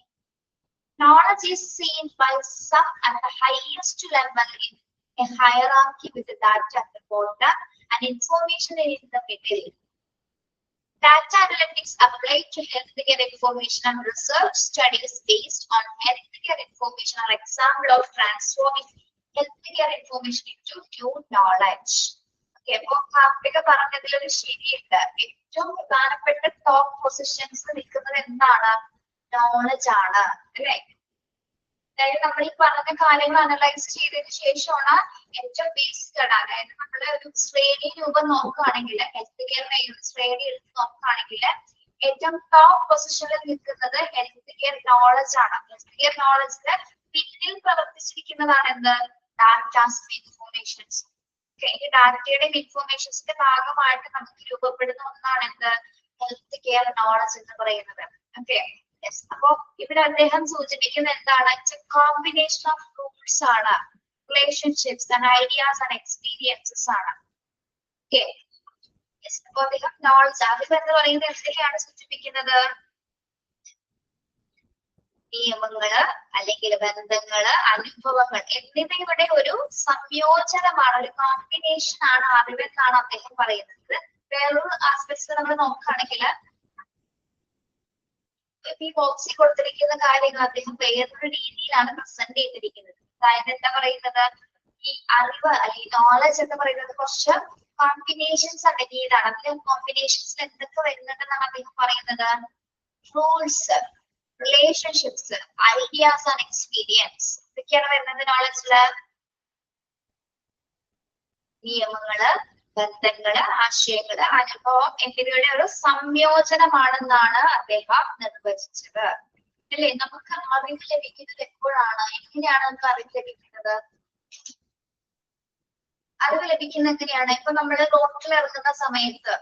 Knowledge is seen by some at the highest level in a hierarchy with the data at the bottom and information in the middle. Data analytics apply to healthcare information and research studies based on healthcare information are example of transforming healthcare information into new knowledge. Okay, അപ്പോൾ കാർത്തിക പറഞ്ഞതിലൊരു ശരിയുണ്ട്. ഏറ്റവും പ്രധാനപ്പെട്ട top positions നിൽക്കുന്നത് എന്താണ്? Knowledge ആണ് അല്ലെ. അതായത് നമ്മൾ ഈ പറഞ്ഞ കാര്യങ്ങൾ അനലൈസ് ചെയ്തതിനു ശേഷമാണ് ഏറ്റവും ബേസിക് ആണ്. അതായത് നമ്മൾ ഒരു ശ്രേണി രൂപം നോക്കുകയാണെങ്കിൽ ഹെൽത്ത് കെയറിനെ ശ്രേണി എടുത്ത് നോക്കുകയാണെങ്കിൽ ഏറ്റവും ടോപ്പ് പൊസിഷനിൽ നിൽക്കുന്നത് ഹെൽത്ത് കെയർ നോളജ് ആണ്. ഹെൽത്ത് കെയർ നോളജിന് പിന്നിൽ പ്രവർത്തിച്ചിരിക്കുന്നതാണ് എന്ത്? Datas informations. ഈ ഡാറ്റയുടെ ഇൻഫോർമേഷൻസിന്റെ ഭാഗമായിട്ട് നമുക്ക് രൂപപ്പെടുന്ന ഒന്നാണ് എന്ത്? ഹെൽത്ത് കെയർ നോളജ് എന്ന് പറയുന്നത്. ഓക്കെ, അപ്പൊ ഇവിടെ അദ്ദേഹം സൂചിപ്പിക്കുന്ന എന്താണ്? കോമ്പിനേഷൻ ഓഫ് റൂൾസ് ആണ്, relationships and ideas and experiences ആണ്. ഓക്കെ, അപ്പൊ അദ്ദേഹം നോളജ് അദ്ദേഹം എന്ന് പറയുന്നത് എന്തൊക്കെയാണ് സൂചിപ്പിക്കുന്നത്? നിയമങ്ങള് അല്ലെങ്കിൽ ബന്ധങ്ങള്, അനുഭവങ്ങൾ എന്നിവയുടെ ഒരു സംയോജനമാണ്, ഒരു കോമ്പിനേഷൻ ആണ് അറിവെന്നാണ് അദ്ദേഹം പറയുന്നത്. വേറൊരു ആസ്പെക്ട്സ് നമ്മൾ നോക്കുകയാണെങ്കിൽ ഈ ബോക്സിൽ കൊടുത്തിരിക്കുന്ന കാര്യങ്ങൾ അദ്ദേഹം വേറൊരു രീതിയിലാണ് പ്രസന്റ് ചെയ്തിരിക്കുന്നത്. അതായത് എന്താ പറയുന്നത്? ഈ അറിവ് അല്ലെങ്കിൽ നോളജ് എന്ന് പറയുന്നത് കുറച്ച് കോമ്പിനേഷൻസ് അടങ്ങിയതാണ്. അതിൽ കോമ്പിനേഷൻസിൽ എന്തൊക്കെ വരുന്നുണ്ടെന്നാണ് അദ്ദേഹം പറയുന്നത്? Rules, relationships, ideas and experience. ഇതൊക്കെയാണ് വരുന്നത് നോളജില്. നിയമങ്ങള്, ബന്ധങ്ങള്, ആശയങ്ങള്, അനുഭവം എന്നിവയുടെ ഒരു സംയോജനമാണെന്നാണ് അദ്ദേഹം നിർവചിച്ചത് അല്ലെ. നമുക്ക് അറിവ് ലഭിക്കുന്നത് എപ്പോഴാണ്? എങ്ങനെയാണ് നമുക്ക് അറിവ് ലഭിക്കുന്നത്? അറിവ് ലഭിക്കുന്നത് എങ്ങനെയാണ്? ഇപ്പൊ നമ്മള് റോഡിൽ ഇറങ്ങുന്ന സമയത്ത്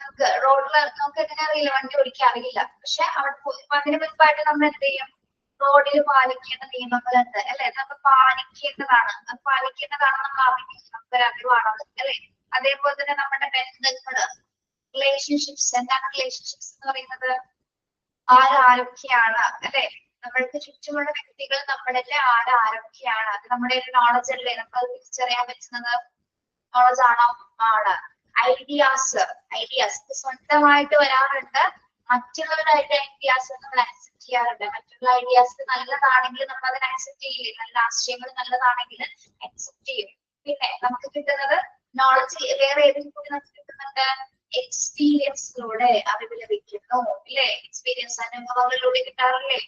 നമുക്ക് എങ്ങനെ അറിയില്ല? വണ്ടി ഓടിക്കാൻ അറിയില്ല. പക്ഷെ അവിടെ അതിന് മുൻപായിട്ട് നമ്മൾ എന്ത് ചെയ്യും? റോഡിൽ പാലിക്കേണ്ട നിയമങ്ങളുണ്ട് അല്ലെ, നമ്മൾ പാലിക്കേണ്ടതാണ്. അത് പാലിക്കേണ്ടതാണ് നമ്മൾ നമുക്കൊരു അറിവാണത് അല്ലെ. അതേപോലെ തന്നെ നമ്മുടെ ബന്ധങ്ങള്, റിലേഷൻഷിപ്സ്. എന്താണ് റിലേഷൻഷിപ്സ് എന്ന് പറയുന്നത്? ആരൊക്കെയാണ് അല്ലെ, നമ്മൾക്ക് ചുറ്റുമുള്ള വ്യക്തികൾ നമ്മളിലെ ആരൊക്കെയാണ്, അത് നമ്മുടെ ഒരു നോളജ് അല്ലേ. നമുക്ക് തിരിച്ചറിയാൻ പറ്റുന്നത് നോളജ് ആണോ? ആണ്. ഐഡിയാസ് സ്വന്തമായിട്ട് വരാറുണ്ട്, മറ്റുള്ളവരുടെ ഐഡിയാസ് നമ്മൾ ആക്സെപ്റ്റ് ചെയ്യാറുണ്ട്. മറ്റുള്ള ഐഡിയാസ് നല്ലതാണെങ്കിൽ നമ്മൾ അതിനെ ആക്സെപ്റ്റ് ചെയ്യില്ലേ? നല്ല ആശയങ്ങൾ നല്ലതാണെങ്കിൽ ആക്സെപ്റ്റ് ചെയ്യും. പിന്നെ നമുക്ക് കിട്ടുന്നത് നോളജ് വേറെ ഏതെങ്കിലും കൂടി നമുക്ക് കിട്ടുന്നുണ്ട്? എക്സ്പീരിയൻസിലൂടെ അറിവ് ലഭിക്കുന്നു ഇല്ലേ? എക്സ്പീരിയൻസ് അനുഭവങ്ങളിലൂടെ കിട്ടാറില്ലേ?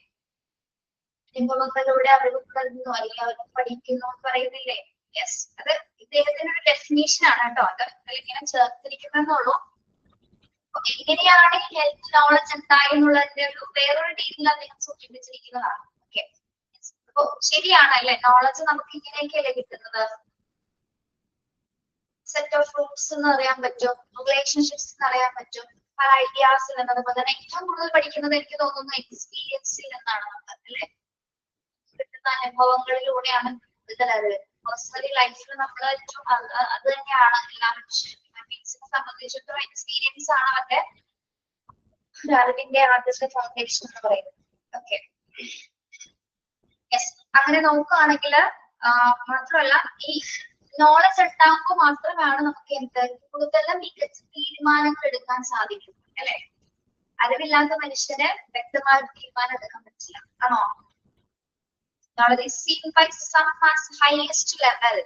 അനുഭവങ്ങളിലൂടെ അറിവ് കിട്ടുന്നു അല്ലെങ്കിൽ അവർ പഠിക്കുന്നു എന്ന് പറയുന്നില്ലേ? യെസ്, അത് ഇദ്ദേഹത്തിന്റെ ഒരു ഡെഫിനേഷൻ ആണ് കേട്ടോ. അത് ഇങ്ങനെ ചേർത്തിരിക്കുന്നുള്ളൂ. എങ്ങനെയാണ് ഹെൽത്ത് നോളജ് ഉണ്ടായെന്നുള്ളതിന്റെ ഒരു വേറൊരു രീതിയിൽ അദ്ദേഹം സൂചിപ്പിച്ചിരിക്കുന്നതാണ്. ഓക്കെ, അപ്പൊ ശരിയാണ് അല്ലെ. നോളജ് നമുക്ക് ഇങ്ങനെയൊക്കെയല്ലേ കിട്ടുന്നത്? സെറ്റ് ഓഫ് റൂൾസ് എന്ന് അറിയാൻ പറ്റും, റിലേഷൻഷിപ്സ് എന്ന് അറിയാൻ പറ്റും, പല ഐഡിയാസിൽ നിന്ന്. അതുപോലെ തന്നെ ഏറ്റവും കൂടുതൽ പഠിക്കുന്നത് എനിക്ക് തോന്നുന്നു എക്സ്പീരിയൻസിൽ നിന്നാണ് നമ്മൾ അല്ലെ. കിട്ടുന്ന അനുഭവങ്ങളിലൂടെയാണ് കൂടുതൽ പേഴ്സണലി ലൈഫിൽ നമ്മൾ അത് തന്നെയാണ് എല്ലാ മനുഷ്യരും സംബന്ധിച്ചിടത്തോളം എക്സ്പീരിയൻസ് ആണ് അവരുടെ അറിവിന്റെ ആദ്യത്തെ ഫൗണ്ടേഷൻ എന്ന് പറയുന്നത്. Okay, yes. അങ്ങനെ നോക്കുകയാണെങ്കിൽ മാത്രമല്ല ഈ നോളജ് ഉണ്ടാകുമ്പോൾ മാത്രമാണ് നമുക്ക് എന്ത് കൂടുതൽ മികച്ച തീരുമാനങ്ങൾ എടുക്കാൻ സാധിക്കും അല്ലെ. അറിവില്ലാത്ത മനുഷ്യന് വ്യക്തമായ തീരുമാനം എടുക്കാൻ പറ്റില്ല, ആണോ? Knowledge is seen by some as highest level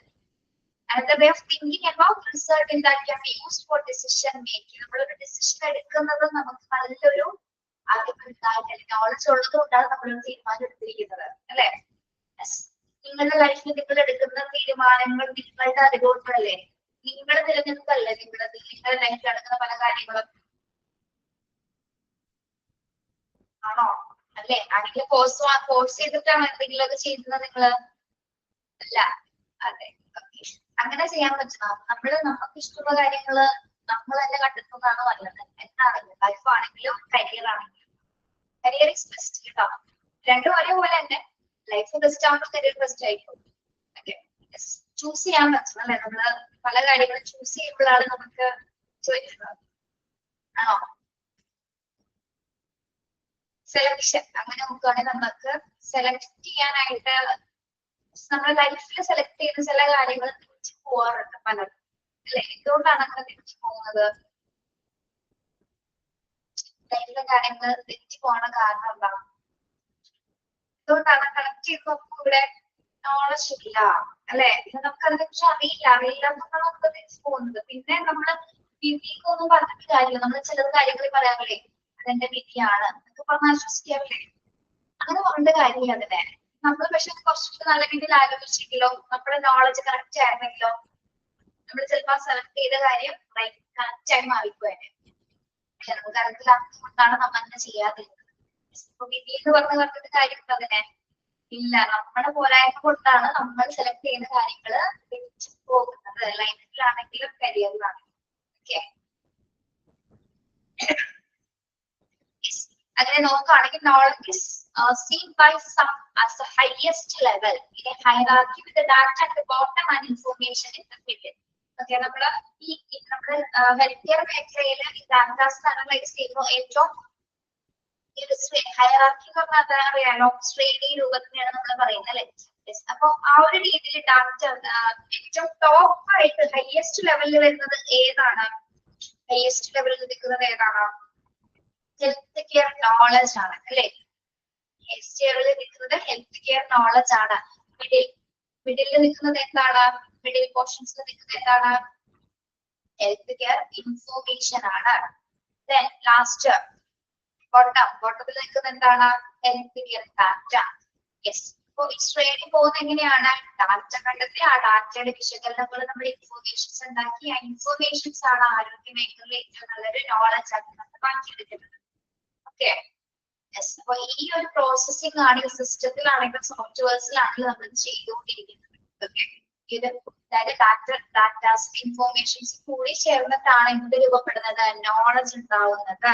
another way of thinking about result in that can be used for decision making. നമ്മളൊരു ഡിസിഷൻ എടുക്കുന്നത് നമുക്ക് നല്ലൊരു അറിവുണ്ടായിട്ട് നോളജ് ഉള്ളത് കൊണ്ടാണ് നമ്മളൊരു തീരുമാനം എടുത്തിരിക്കുന്നത് അല്ലെ. നിങ്ങളുടെ ലൈഫിൽ നിങ്ങൾ എടുക്കുന്ന തീരുമാനങ്ങൾ നിങ്ങളുടെ അറിവുകൊണ്ടല്ലേ, നിങ്ങളുടെ നിലനിൽപ്പല്ലേ നിങ്ങളുടെ ലൈഫിൽ നടക്കുന്ന പല കാര്യങ്ങളും ആണോ അല്ലെ? ആരെങ്കിലും ഫോഴ്സ് ചെയ്തിട്ടാണോ എന്തെങ്കിലുമൊക്കെ ചെയ്യുന്നത് നിങ്ങള്? അല്ല. അതെ, അങ്ങനെ ചെയ്യാൻ പറ്റുന്ന നമുക്ക് ഇഷ്ടമുള്ള കാര്യങ്ങള് നമ്മൾ തന്നെ കണ്ടെത്തുന്നതാണ് നല്ലത്. എന്താണെങ്കിലും ലൈഫ് ആണെങ്കിലും കരിയർ ആണെങ്കിലും. കരിയർ ഇസ് ബെസ്റ്റ് കേട്ടോ. രണ്ടും ഒരേപോലെ തന്നെ. ലൈഫ് ബെസ്റ്റ് ആവുമ്പോൾ കരിയർ ബെസ്റ്റ് ആയിരിക്കും. ഓക്കെ, ചൂസ് ചെയ്യാൻ പറ്റണം അല്ലെ? നമ്മള് പല കാര്യങ്ങളും ചൂസ് ചെയ്യുമ്പോഴാണ് നമുക്ക് ചോദിക്കുന്നത് ആണോ. സെലക്ഷൻ അങ്ങനെ നോക്കുകയാണെങ്കിൽ നമുക്ക് സെലക്ട് ചെയ്യാനായിട്ട് നമ്മുടെ ലൈഫിൽ സെലക്ട് ചെയ്യുന്ന ചില കാര്യങ്ങൾ തിരിച്ചു പോവാറുണ്ട് പലരും അല്ലെ. എന്തുകൊണ്ടാണ് അങ്ങനെ തിരിച്ചു പോകുന്നത്? ലൈഫിലെ കാര്യങ്ങൾ തിരിച്ചു പോകണ കാരണം എന്താണ്? എന്തുകൊണ്ടാണ്? കണക്ട് ചെയ്യുമ്പോൾ ഇവിടെ നോളജ് ഇല്ല അല്ലെ. നമുക്ക് അതിനെ കുറിച്ച് അറിയില്ല എന്നാണ് നമുക്ക് തിരിച്ചു പോകുന്നത്. പിന്നെ നമ്മള് വിധിക്കൊന്നും പറഞ്ഞിട്ട് കാര്യമില്ല. നമ്മൾ ചില കാര്യങ്ങൾ പറയാറില്ലേ, അതെന്റെ വിധിയാണ് എന്നൊക്കെ പറഞ്ഞാൽ വിശ്വസിക്കാറില്ലേ? അങ്ങനെ പറഞ്ഞ കാര്യമില്ല അതിനെ. നമ്മൾ പക്ഷെ കുറച്ചുകൂടി നല്ല രീതിയിൽ ആലോചിച്ചെങ്കിലോ, നമ്മുടെ നോളജ് കറക്റ്റ് ആയിരുന്നെങ്കിലോ, നമ്മൾ ചിലപ്പോൾ സെലക്ട് ചെയ്ത കാര്യം കറക്റ്റ് ആയി മാറിപ്പോയെ. നമുക്ക് അറിയത്തില്ലാത്തതുകൊണ്ടാണ് നമ്മൾ അങ്ങനെ ചെയ്യാതിരുന്നത്. ഇപ്പൊ വിധി എന്ന് പറഞ്ഞിട്ട് കാര്യമുണ്ട് അതിനെ? ഇല്ല. നമ്മുടെ പോരായ്മ കൊണ്ടാണ് നമ്മൾ സെലക്ട് ചെയ്യുന്ന കാര്യങ്ങള് തിരിച്ചു പോകുന്നത്. ലൈഫിലാണെങ്കിലും കരിയറിലാണെങ്കിലും. ഓക്കെ, അങ്ങനെ നോക്കുകയാണെങ്കിൽ knowledge is seen by some as the highest level in a hierarchy with the data at the bottom and information in the middle. Okay, നമ്മുടെ ഹെൽത്ത് കെയർ മേഖലയിൽ ഈ ഡാറ്റാസ് അനലൈസ് ചെയ്യുമ്പോൾ ഏറ്റവും ഹയറാർക്കി എന്ന് പറഞ്ഞാൽ അറിയാലോ, ശ്രേണി രൂപത്തിലാണ് നമ്മൾ പറയുന്നത് അല്ലെ. അപ്പൊ ആ ഒരു രീതിയിൽ ഡാറ്റ ഏറ്റവും ടോപ്പ് ആയിട്ട് ഹയസ്റ്റ് ലെവലിൽ വരുന്നത് ഏതാണ്? ഹയസ്റ്റ് ലെവലിൽ നിൽക്കുന്നത് ഏതാണ്? ഹെൽത്ത് കെയർ നോളജ് ആണ് അല്ലെ. ഹെൽത്ത് കെയറിൽ നിൽക്കുന്നത് ഹെൽത്ത് കെയർ നോളജ് ആണ്. മിഡിൽ നിൽക്കുന്നത് എന്താണ്? മിഡിൽ പോർഷൻസിൽ നിൽക്കുന്നത് എന്താണ്? ഹെൽത്ത് കെയർ ഇൻഫോർമേഷൻ ആണ്. ദെൻ ലാസ്റ്റ് ബോട്ടത്തിൽ നിൽക്കുന്നത് എന്താണ്? Health care data. യെസ്. അപ്പൊ ഈ ശ്രേണി പോകുന്നത് എങ്ങനെയാണ്? ഡാറ്റ കണ്ടെത്തി ആ ഡാറ്റയുടെ വിശകലനങ്ങൾ നമ്മൾ ഇൻഫോർമേഷൻസ് ഉണ്ടാക്കി ആ ഇൻഫോർമേഷൻസ് ആണ് ആരോഗ്യ മേഖലയിൽ ഏറ്റവും നല്ലൊരു നോളജ് ആക്കി നമ്മൾ മാറ്റിയെടുക്കുന്നത്. ഓക്കെ, അപ്പൊ ഈ ഒരു പ്രോസസ്സിംഗ് ആണ് ഈ സിസ്റ്റത്തിലാണെങ്കിലും സോഫ്റ്റ്വെയർസിലാണെങ്കിലും നമ്മൾ ചെയ്തുകൊണ്ടിരിക്കുന്നത്. ഓക്കെ, ഇത് ഡാറ്റാസ് ഇൻഫോർമേഷൻസ് കൂടി ചേർന്നിട്ടാണ് എന്ത് രൂപപ്പെടുന്നത്? നോളജ് ഉണ്ടാവുന്നത്.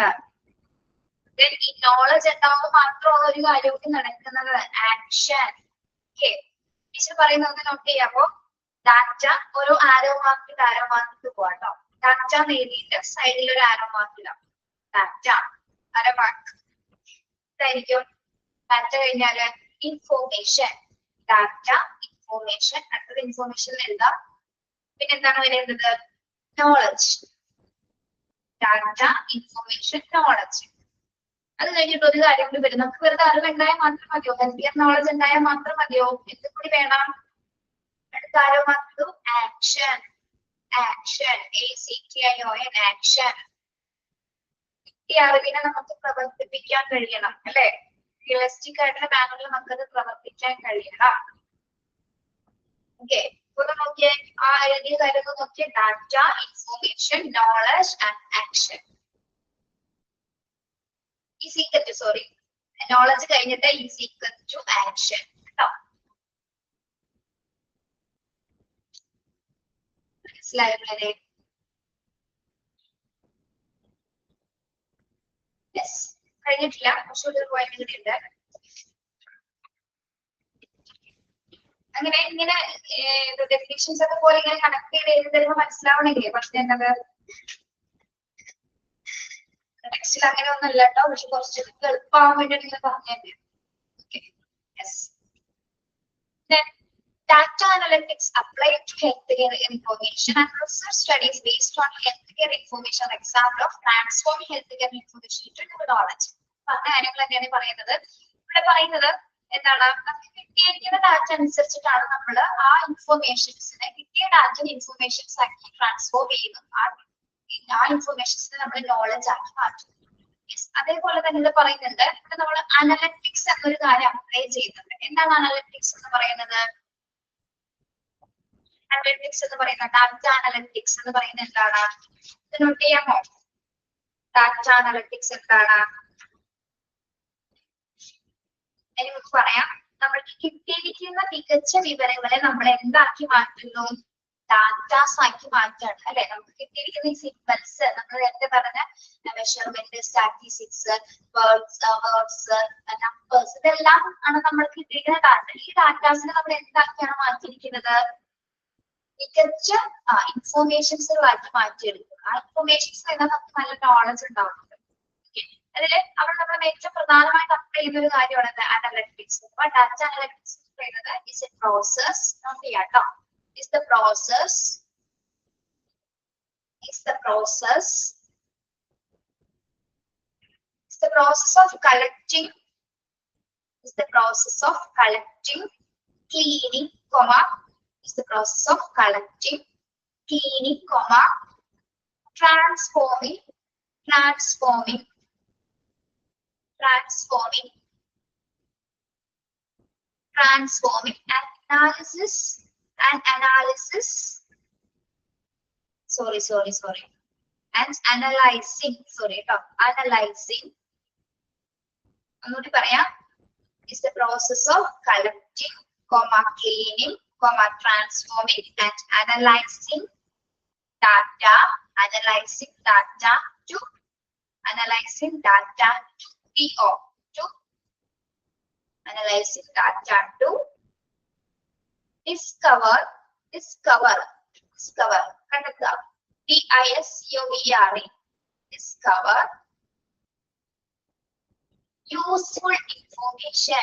ഈ നോളജ് ഉണ്ടാവുമ്പോൾ മാത്രമാണ് ഒരു കാര്യമൊക്കെ നടക്കുന്നത്, ആക്ഷൻ. ഓക്കെ, ടീച്ചർ പറയുന്നത് നോട്ട് ചെയ്യാമോ? ഡാറ്റ ഒരു ആരോ മാർക്ക് പോവാട്ടോ. ഡാറ്റ എഴുതിയിട്ട് സൈഡിൽ ഒരു ആരോ മാർക്ക് ഇടാം. ഡാറ്റ ആരോ മാർക്ക് ഇതായിരിക്കും. ഡാറ്റ കഴിഞ്ഞാല് ഇൻഫോർമേഷൻ, ഡാറ്റ ഇൻഫോർമേഷൻ, അടുത്തത് ഇൻഫോർമേഷൻ എഴുതാം. പിന്നെ എന്താണ് വരുന്നത്? നോളജ്. Data information knowledge. അത് കഴിഞ്ഞിട്ട് ഒരു കാര്യം കൂടി വരും. നമുക്ക് വെറുതെ അറിവ് ഉണ്ടായാൽ മാത്രം മതിയോ? ഹെൽത്ത് കെയർ നോളജ് ഉണ്ടായാൽ മാത്രം മതിയോ? എന്ത് കൂടി വേണം? അടുത്ത arrow mark action. Action, ACTION, action. ഈ അറിവിനെ നമുക്ക് പ്രവർത്തിപ്പിക്കാൻ കഴിയണം അല്ലെ. റിയലിസ്റ്റിക് ആയിട്ടുള്ള മാനറിൽ നമുക്കത് പ്രവർത്തിക്കാൻ കഴിയണം. ഓക്കെ, ഇപ്പൊ നോക്കിയേ ആ എഴുതിയ കാര്യങ്ങൾ നോക്കിയേ. Data, information, knowledge and action. Knowledge കഴിഞ്ഞിട്ട് ഈസ് ഈക്വൽ ടു ആക്ഷൻ കേട്ടോ. മനസ്സിലായല്ലേ? കഴിഞ്ഞിട്ടില്ല, കുറച്ചുകൂടി പോയിന്റ് കൂടി ഉണ്ട്. അങ്ങനെ ഇങ്ങനെ ഡെഫിനിഷൻസ് ഒക്കെ പോലെ ഇങ്ങനെ കണക്ട് ചെയ്ത് എഴുതി തരുമ്പോൾ മനസ്സിലാവണമെങ്കിലേ പക്ഷെ എന്നത് ടെക്സ്റ്റിൽ അങ്ങനെ ഒന്നും അല്ല കേട്ടോ. പക്ഷെ കുറച്ച് എളുപ്പമാവാൻ വേണ്ടിയിട്ട് ഇങ്ങനെ പറഞ്ഞു. Data analytics applied to healthcare information and research studies based on healthcare information. Example of transforming healthcare information into new knowledge. പറഞ്ഞ കാര്യങ്ങൾ തന്നെയാണ് പറയുന്നത്. ഇവിടെ പറയുന്നത് എന്താണ് നമുക്ക് കിട്ടിയിരിക്കുന്ന ഡാറ്റ അനുസരിച്ചിട്ടാണ് നമ്മൾ ആ ഇൻഫോർമേഷൻസിനെ കിട്ടിയ ഡാറ്റ ഇൻഫോർമേഷൻസ് ആക്കി ട്രാൻസ്ഫോം ചെയ്യുന്നു. ആ ഇൻഫോർമേഷൻസിനെ നമ്മൾ നോളജ് ആക്കി മാറ്റും. അതേപോലെ തന്നെ ഇത് പറയുന്നുണ്ട് ഇവിടെ നമ്മൾ അനലറ്റിക്സ് എന്നൊരു കാര്യം അപ്ലൈ ചെയ്യുന്നുണ്ട്. എന്താണ് അനലറ്റിക്സ് എന്ന് പറയുന്നത്? അനലറ്റിക്സ് എന്ന് പറയുന്നത് ഡാറ്റ അനലറ്റിക്സ് എന്ന് പറയുന്നത് എന്താണ്? ഇത് നോട്ട് ചെയ്യാമോ? ഡാറ്റ അനലറ്റിക്സ് എന്താണ്? ഇനി നമുക്ക് പറയാം. നമ്മൾക്ക് കിട്ടിയിരിക്കുന്ന മികച്ച വിവരങ്ങളെ നമ്മൾ എന്താക്കി മാറ്റുന്നു? ഡാറ്റാസ് ആക്കി മാറ്റാണ് അല്ലെ. നമുക്ക് കിട്ടിയിരിക്കുന്ന ഈ സിംബൽസ് നമ്മൾ നേരത്തെ പറഞ്ഞ മെഷർമെന്റ്, സ്റ്റാറ്റിസ്റ്റിക്സ്, വേർഡ്സ്, നമ്പേഴ്സ്, ഇതെല്ലാം ആണ് നമ്മൾ കിട്ടിയിരിക്കുന്ന ഡാറ്റ. ഈ ഡാറ്റാസിനെ നമ്മൾ എന്താക്കിയാണ് മാറ്റിയിരിക്കുന്നത്? മികച്ച ഇൻഫോർമേഷൻസുകളാക്കി മാറ്റിയെടുക്കും. ആ ഇൻഫോർമേഷൻസ് എല്ലാം നമുക്ക് നല്ല നോളജ് ഉണ്ടാവുന്നുണ്ട്. അതില് അവിടെ നമ്മൾ ഏറ്റവും പ്രധാനമായിട്ട് അപ്ലൈ ചെയ്യുന്ന ഒരു കാര്യമാണ് അനലറ്റിക്സ്. അപ്പൊ ഡാറ്റ അനലറ്റിക്സ് എന്ന് പറയുന്നത് ഇസ് എ പ്രോസസ്. നോട്ട് ചെയ്യാം കേട്ടോ. is the process of collecting cleaning comma transforming and analyzing ഒന്നുകൂടി പറയാം. is the process of collecting, cleaning, transforming and analyzing data to discover കണ്ടെത്തുക. DISCOVER discover useful information.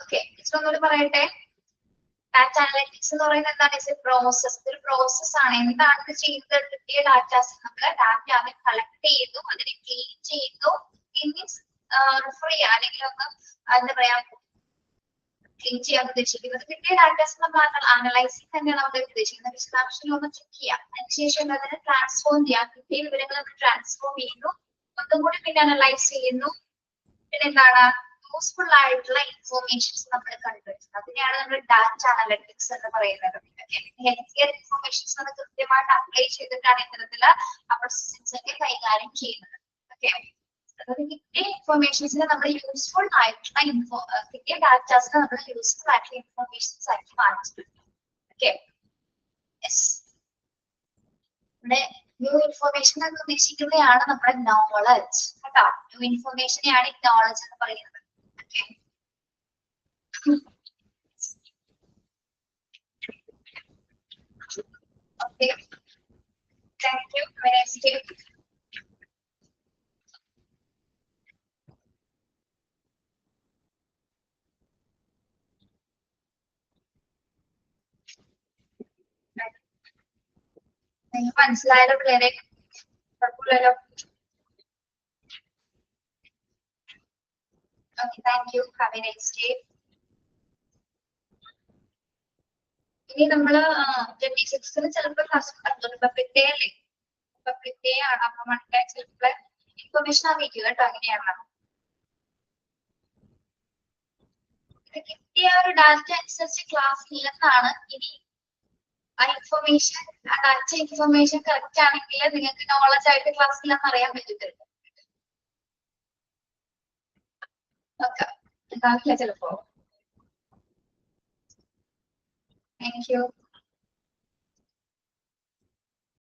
Okay, ഒന്നുകൂടി പറയട്ടെ. Data analytics എന്ന് പറയുന്നത് എന്താണ്? Is A process. ഒരു process ആണ്. എന്താണ് ഇത് ചെയ്യുന്നത്? കിട്ടിയ ഡാറ്റാസ് നമ്മൾ ഡാറ്റ ആദ്യം കളക്ട് ചെയ്യുന്നു, അതിനെ ക്ലീൻ ചെയ്യുന്നു, മീൻസ് റിഫർ ചെയ്യുക അല്ലെങ്കിൽ ഒന്ന് എന്താ പറയാ ക്ലീൻ ചെയ്യാൻ ഉദ്ദേശിക്കുന്നത്. കിട്ടിയ ഡാറ്റാസ് നമ്മൾ അനലൈസിങ് തന്നെയാണ് നമ്മൾ ഉദ്ദേശിക്കുന്നത്. വിശദാംശങ്ങൾ ഒന്ന് ചെക്ക് ചെയ്യാം. അതിനുശേഷം അതിനെ ട്രാൻസ്ഫോം ചെയ്യാം. കിട്ടിയ വിവരങ്ങൾ നമ്മൾ ട്രാൻസ്ഫോം ചെയ്യുന്നു, ഒന്നും കൂടി പിന്നെ അനലൈസ് ചെയ്യുന്നു. പിന്നെ എന്താണ്? യൂസ്ഫുൾ ആയിട്ടുള്ള ഇൻഫോർമേഷൻസ് നമ്മൾ കണ്ടുപിടിക്കുന്നത്. അതിനെയാണ് നമ്മൾ ഡാറ്റ അനലറ്റിക്സ് എന്ന് പറയുന്നത്. ഹെൽത്ത് കെയർ ഇൻഫോർമേഷൻസ് നമ്മൾ കൃത്യമായിട്ട് അപ്ലൈ ചെയ്തിട്ടാണ് ഇത്തരത്തിലുള്ള പ്രോസസ്സിംഗ്സ് ഒക്കെ കൈകാര്യം ചെയ്യുന്നത്. ഓക്കെ, അതായത് കിട്ടിയ ഇൻഫോർമേഷൻസിനെ നമ്മൾ യൂസ്ഫുൾ ആയിട്ടുള്ള കിട്ടിയ ഡാറ്റാസിനെ നമ്മൾ യൂസ്ഫുൾ ആയിട്ടുള്ള ഇൻഫോർമേഷൻസ് ആക്കി മാറ്റുന്നുണ്ട്. ഓക്കെ, ഇവിടെ ന്യൂ ഇൻഫോർമേഷൻ എന്ന് ഉദ്ദേശിക്കുന്നതാണ് നമ്മുടെ നോളജ് കേട്ടോ. ന്യൂ ഇൻഫോർമേഷനെയാണ് ഈ നോളജ് എന്ന് പറയുന്നത്. Okay. Thank you. Have a nice day. നിങ്ങൾക്ക് മനസ്സിലായല്ലോ പിള്ളേരെ? കുഴപ്പമില്ലല്ലോ. Okay, thank you. Have a nice day. ഇനി നമ്മള് 26-ന് ചിലപ്പോൾ ക്ലാസ് റിപ്പബ്ലിക് ഡേ അല്ലേ? റിപ്പബ്ലിക് ഡേ ആണ്. അപ്പൊ മൺഡേ ചിലപ്പോൾ ഇൻഫോർമേഷൻ അറിയിക്കുക കേട്ടോ. അങ്ങനെയാണ് കിട്ടിയ ഒരു ഡാറ്റ അനുസരിച്ച് ക്ലാസ് ഇല്ലെന്നാണ്. ഇനി ആ ഇൻഫോർമേഷൻ ആ ഡാറ്റ ഇൻഫോർമേഷൻ കറക്റ്റ് ആണെങ്കിൽ നിങ്ങൾക്ക് നോളജ് ആയിട്ട് ക്ലാസ് ഇല്ലെന്ന് അറിയാൻ പറ്റത്തില്ല. ഓക്കെ, ഉണ്ടാവില്ല ചിലപ്പോ. Thank you.